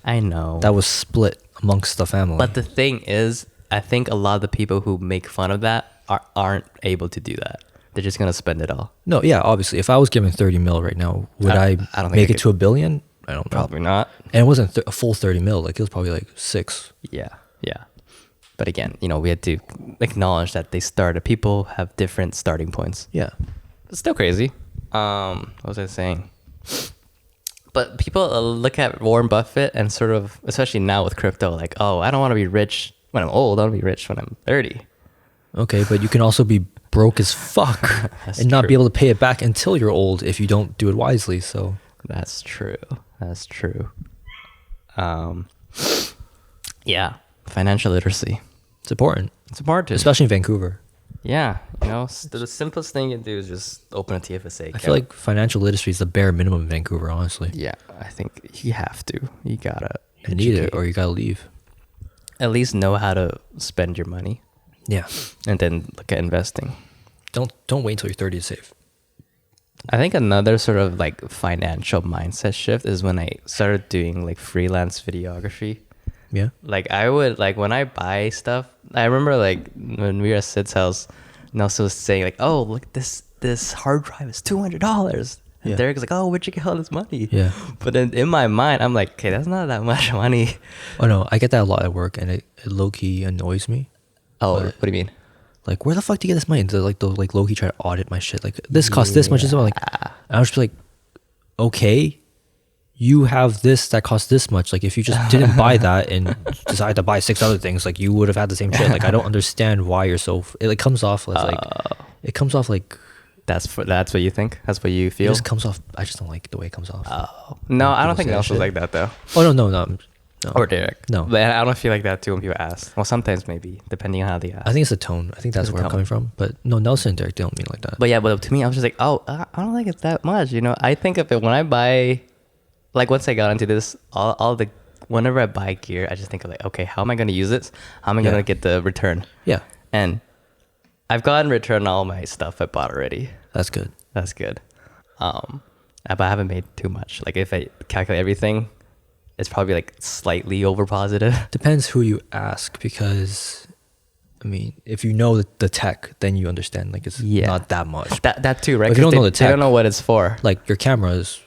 I know. That was split amongst the family. But the thing is, I think a lot of the people who make fun of that aren't able to do that. They're just going to spend it all. No, yeah, obviously. If I was given 30 mil right now, would I don't make it to $1 billion? I don't know. Probably not. And it wasn't a full 30 mil. Like, it was probably like 6. Yeah. But again, we had to acknowledge that people have different starting points. Yeah. It's still crazy. What was I saying? But people look at Warren Buffett and sort of, especially now with crypto, like, oh, I don't want to be rich when I'm old. I want to be rich when I'm 30. Okay, but you can also be broke as fuck and not be able to pay it back until you're old if you don't do it wisely. So that's true. Yeah, financial literacy. It's important. It's important, especially in Vancouver. Yeah, the simplest thing you can do is just open a TFSA account. I feel like financial literacy is the bare minimum in Vancouver, honestly. Yeah, I think you have to. You gotta. You need it, or you gotta leave. At least know how to spend your money. Yeah, and then look at investing. Don't wait until you're 30 to save. I think another sort of like financial mindset shift is when I started doing like freelance videography. Yeah. Like I would when I buy stuff, I remember like when we were at Sid's house, Nelson was saying like, oh, look, this hard drive is $200. And Derek's like, oh, where'd you get all this money? Yeah. But then in my mind, I'm like, okay, that's not that much money. Oh no, I get that a lot at work and it low-key annoys me. Oh, what do you mean? Like, where the fuck do you get this money? They'll low-key try to audit my shit. Like, this costs this much. This much. Like, I was just like, okay, you have this that costs this much. Like, if you just didn't buy that and decided to buy 6 other things, like, you would have had the same shit. Like, I don't understand why you're so. It comes off as like, it comes off like. That's what you think. That's what you feel. It just comes off. I just don't like the way it comes off. Oh no, I don't think Nelson's like that though. Oh no. Or Derek. No. But I don't feel like that too when people ask. Well, sometimes maybe, depending on how they ask. I think it's the tone. I think that's where I'm coming from. But no, Nelson and Derek don't mean like that. But yeah, but to me, I was just like, oh, I don't think it's that much. I think of it when I buy, like once I got into this, whenever I buy gear, I just think of like, okay, how am I going to use it? How am I going to get the return? Yeah. And I've gotten return all my stuff I bought already. That's good. But I haven't made too much. Like if I calculate everything, it's probably like slightly over positive. Depends who you ask, because I mean, if you know the tech, then you understand like it's not that much. That too, right? But if you don't know the tech, they don't know what it's for. Like your camera is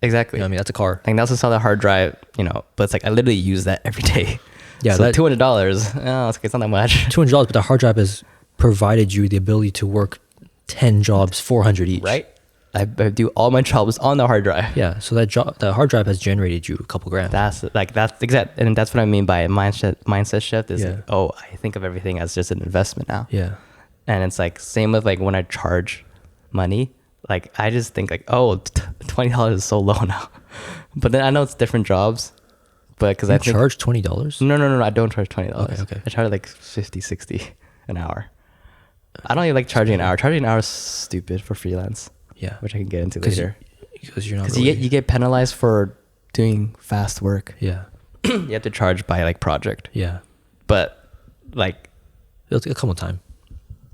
exactly. I mean, that's a car. Like Nelson saw the hard drive, but it's like I literally use that every day. Yeah, so $200. Oh, it's not that much. $200, but the hard drive has provided you the ability to work 10 jobs, 400 each. Right. I do all my jobs on the hard drive. Yeah, so the hard drive has generated you a couple grand. That's exact, and that's what I mean by a mindset shift. Is like, oh, I think of everything as just an investment now. Yeah, and it's like same with like when I charge money, like I just think like, oh, $20 is so low now, but then I know it's different jobs, but because I charge $20. No, I don't charge $20. Okay. I charge like 50, 60 an hour. I don't even like charging an hour. Charging an hour is stupid for freelance. Yeah, which I can get into later. Because you're not. Because you get penalized for doing fast work. Yeah, you have to charge by like project. Yeah, but like it'll come with time.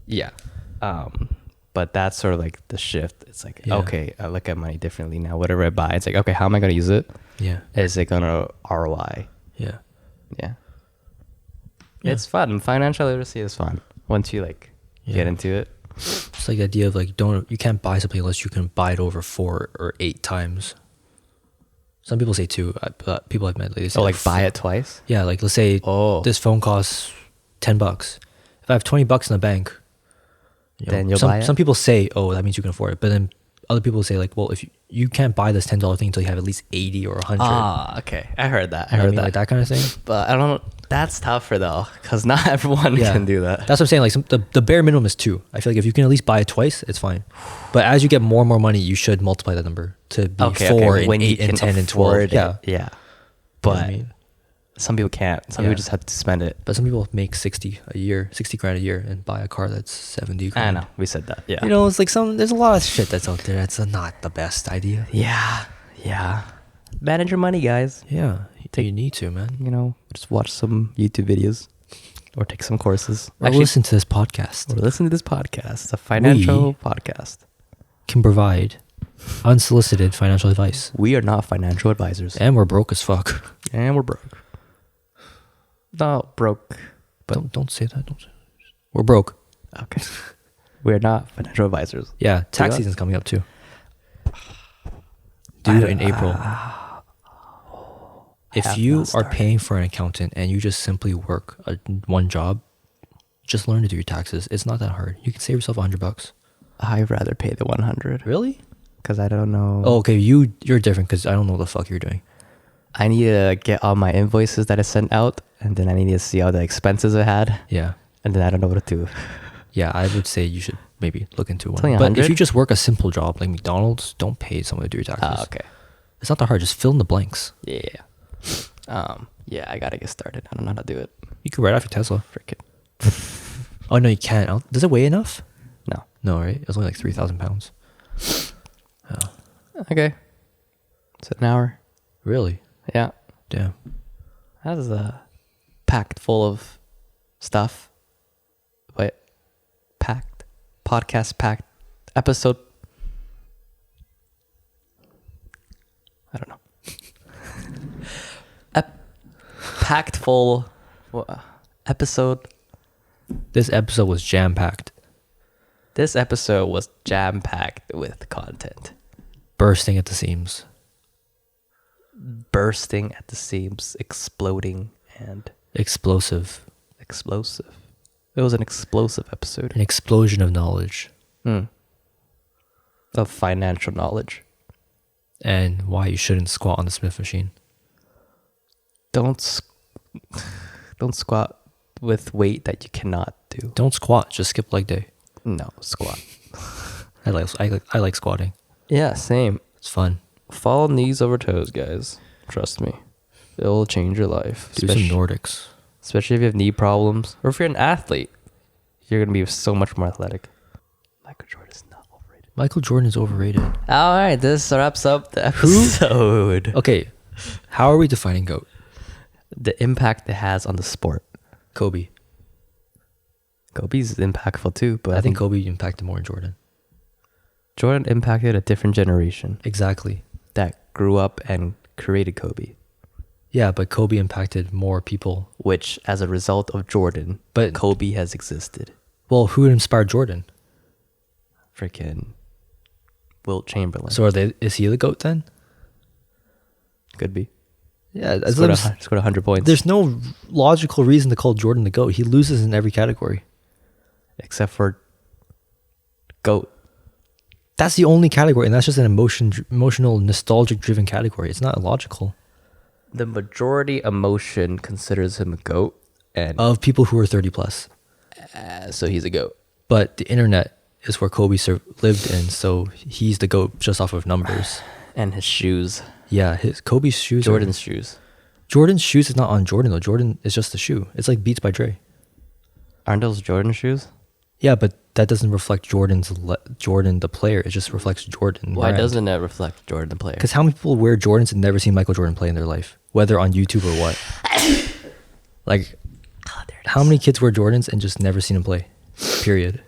Yeah, but that's sort of like the shift. It's like okay, I look at money differently now. Whatever I buy, it's like okay, how am I going to use it? Yeah, is it going to ROI? Yeah. It's fun. Financial literacy is fun once you like get into it. It's like the idea of like you can't buy something unless you can buy it over 4 or 8 times. Some people say 2, but people I've met they say buy it twice. Yeah, like let's say this phone costs $10. If I have $20 in the bank, then you'll buy it. Some people say, oh, that means you can afford it, but then other people say like, well, if you can't buy this $10 thing until you have at least 80 or 100. Ah, okay, I heard that. Like that kind of thing. But I don't know. That's tougher though, because not everyone can do that. That's what I'm saying. Like the bare minimum is 2. I feel like if you can at least buy it twice, it's fine. But as you get more and more money, you should multiply that number to be 4 and 8 and 10 and 12. Yeah. But Some people can't. Some people just have to spend it. But some people make 60 grand a year and buy a car that's 70 grand. I know. We said that. Yeah. You know, it's like there's a lot of shit that's out there that's not the best idea. Yeah. Yeah. Manage your money, guys. Yeah. You need to, man. You know, just watch some YouTube videos or take some courses. Or listen to this podcast. It's a financial podcast. Can provide unsolicited financial advice. We are not financial advisors. And we're broke as fuck. Not broke. But Don't say that. We're broke. Okay. We're not financial advisors. Yeah, tax season's coming up too. Due in April. If you are paying for an accountant and you just simply work one job, just learn to do your taxes. It's not that hard. You can save yourself $100. I'd rather pay the 100. Really? Because I don't know. Oh, okay. You're different because I don't know what the fuck you're doing. I need to get all my invoices that I sent out, and then I need to see all the expenses I had. Yeah. And then I don't know what to do. Yeah, I would say you should maybe look into one. It's only But 100? if you just work a simple job like McDonald's, don't pay someone to do your taxes. Okay. It's not that hard. Just fill in the blanks. Yeah. Yeah, I gotta get started. I don't know how to do it. You can write off your Tesla. Freaking. Oh, no, you can't. Does it weigh enough? No. No, right? It's only like 3,000 pounds. Oh. Okay. It's an hour. Really? Yeah. Damn. That is packed full of stuff. Wait. Podcast packed. Episode. I don't know. Packed full. Episode. This episode was jam-packed. This episode was jam-packed with content. Bursting at the seams. Bursting at the seams, exploding, and Explosive. explosive. It was an explosive episode. An explosion of knowledge. Of financial knowledge. And why you shouldn't squat on the Smith machine. Don't squat with weight that you cannot do. Don't squat. Just skip leg day. No, squat. I like squatting. Yeah, same. It's fun. Follow knees over toes, guys. Trust me. It will change your life. Do some Nordics. Especially if you have knee problems. Or if you're an athlete. You're going to be so much more athletic. Michael Jordan is not overrated. Michael Jordan is overrated. All right, this wraps up the episode. Okay, how are we defining GOAT? The impact it has on the sport. Kobe. Kobe's impactful too, but I think Kobe impacted more than Jordan. Jordan impacted a different generation Exactly. that grew up and created Kobe, Yeah, but Kobe impacted more people. which as a result of Jordan, But Kobe has existed. well, who inspired Jordan? Freaking Wilt Chamberlain. So is he the GOAT then? Could be. Yeah, Scored 100 points. there's no logical reason to call Jordan the GOAT. He loses in every category. Except for GOAT. That's the only category, and that's just an emotional, nostalgic-driven category. It's not logical. The majority emotion considers him a GOAT, and Of people who are 30 plus. so he's a GOAT. But the internet is where Kobe lived in, so he's the GOAT just off of numbers. And his shoes. Yeah, Kobe's shoes. Jordan's shoes. Jordan's shoes is not on Jordan though. Jordan is just a shoe. It's like Beats by Dre. Aren't those Jordan shoes? Yeah, but that doesn't reflect Jordan the player. It just reflects Jordan. Why doesn't it reflect Jordan the player? Because how many people wear Jordans and never seen Michael Jordan play in their life, whether on YouTube or what? Like, how many kids wear Jordans and just never seen him play? Period.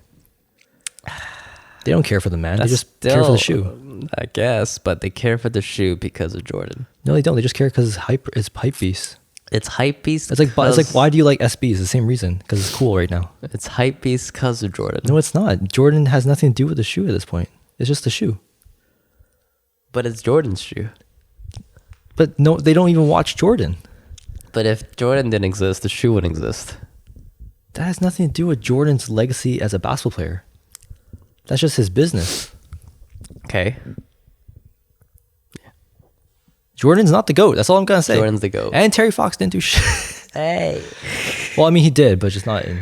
They don't care for the man. They just care for the shoe. I guess, but they care for the shoe because of Jordan. No, they don't. They just care because it's hype beast. It's hype beast. It's like why do you like SB? It's the same reason, because it's cool right now. It's hype beast because of Jordan. No, it's not. Jordan has nothing to do with the shoe at this point. It's just a shoe. But it's Jordan's shoe. But no, they don't even watch Jordan. But if Jordan didn't exist, the shoe wouldn't exist. That has nothing to do with Jordan's legacy as a basketball player. That's just his business. Okay. Jordan's not the GOAT. That's all I'm gonna say. Jordan's the GOAT. And Terry Fox didn't do shit. Hey. Well, I mean, he did, but just not in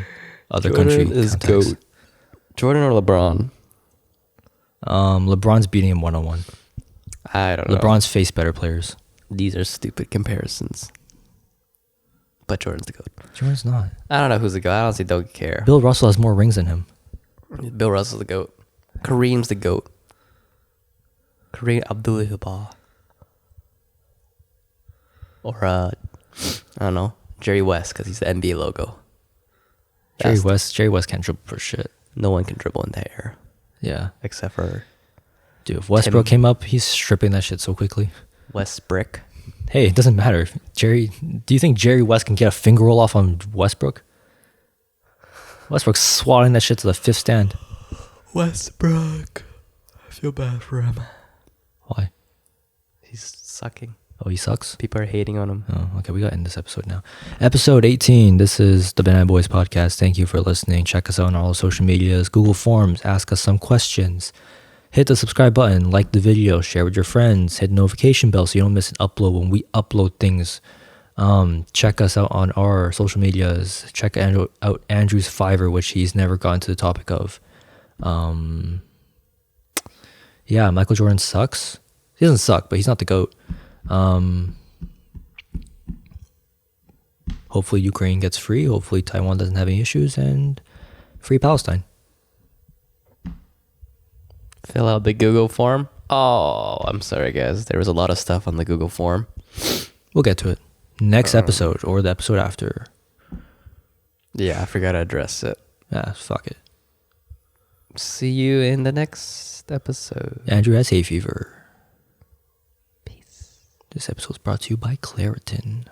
other country is context. GOAT. Jordan or LeBron? LeBron's beating him 1-on-1. I don't know. LeBron's faced better players. These are stupid comparisons. but Jordan's the GOAT. Jordan's not. I don't know who's the GOAT. I honestly don't care. Bill Russell has more rings than him. Bill Russell's the GOAT. Kareem's the GOAT. Kareem Abdul-Jabbar. Or, I don't know, Jerry West, because he's the NBA logo. Jerry West can't dribble for shit. No one can dribble in the air. Yeah. Except for Dude, if Westbrook came up, he's stripping that shit so quickly. Westbrook. Hey, it doesn't matter. Do you think Jerry West can get a finger roll off on Westbrook? Westbrook's swatting that shit to the fifth stand. Westbrook. I feel bad for him. Why? He's sucking. Oh, he sucks? People are hating on him. Oh, okay. We got to end this episode now. Episode 18. This is the Banana Boys podcast. Thank you for listening. Check us out on all the social medias, Google Forms. Ask us some questions. Hit the subscribe button. Like the video. Share with your friends. Hit the notification bell so you don't miss an upload when we upload things. Check us out on our social medias. Check out Andrew's Fiverr, which he's never gotten to the topic of. Yeah, Michael Jordan sucks. He doesn't suck, but he's not the GOAT. Hopefully Ukraine gets free. Hopefully Taiwan doesn't have any issues, and free Palestine. Fill out the Google form. Oh, I'm sorry, guys. There was a lot of stuff on the Google form. We'll get to it. Next episode or the episode after. Yeah, I forgot to address it. Yeah, fuck it. See you in the next episode. Andrew has hay fever. Peace. This episode is brought to you by Claritin.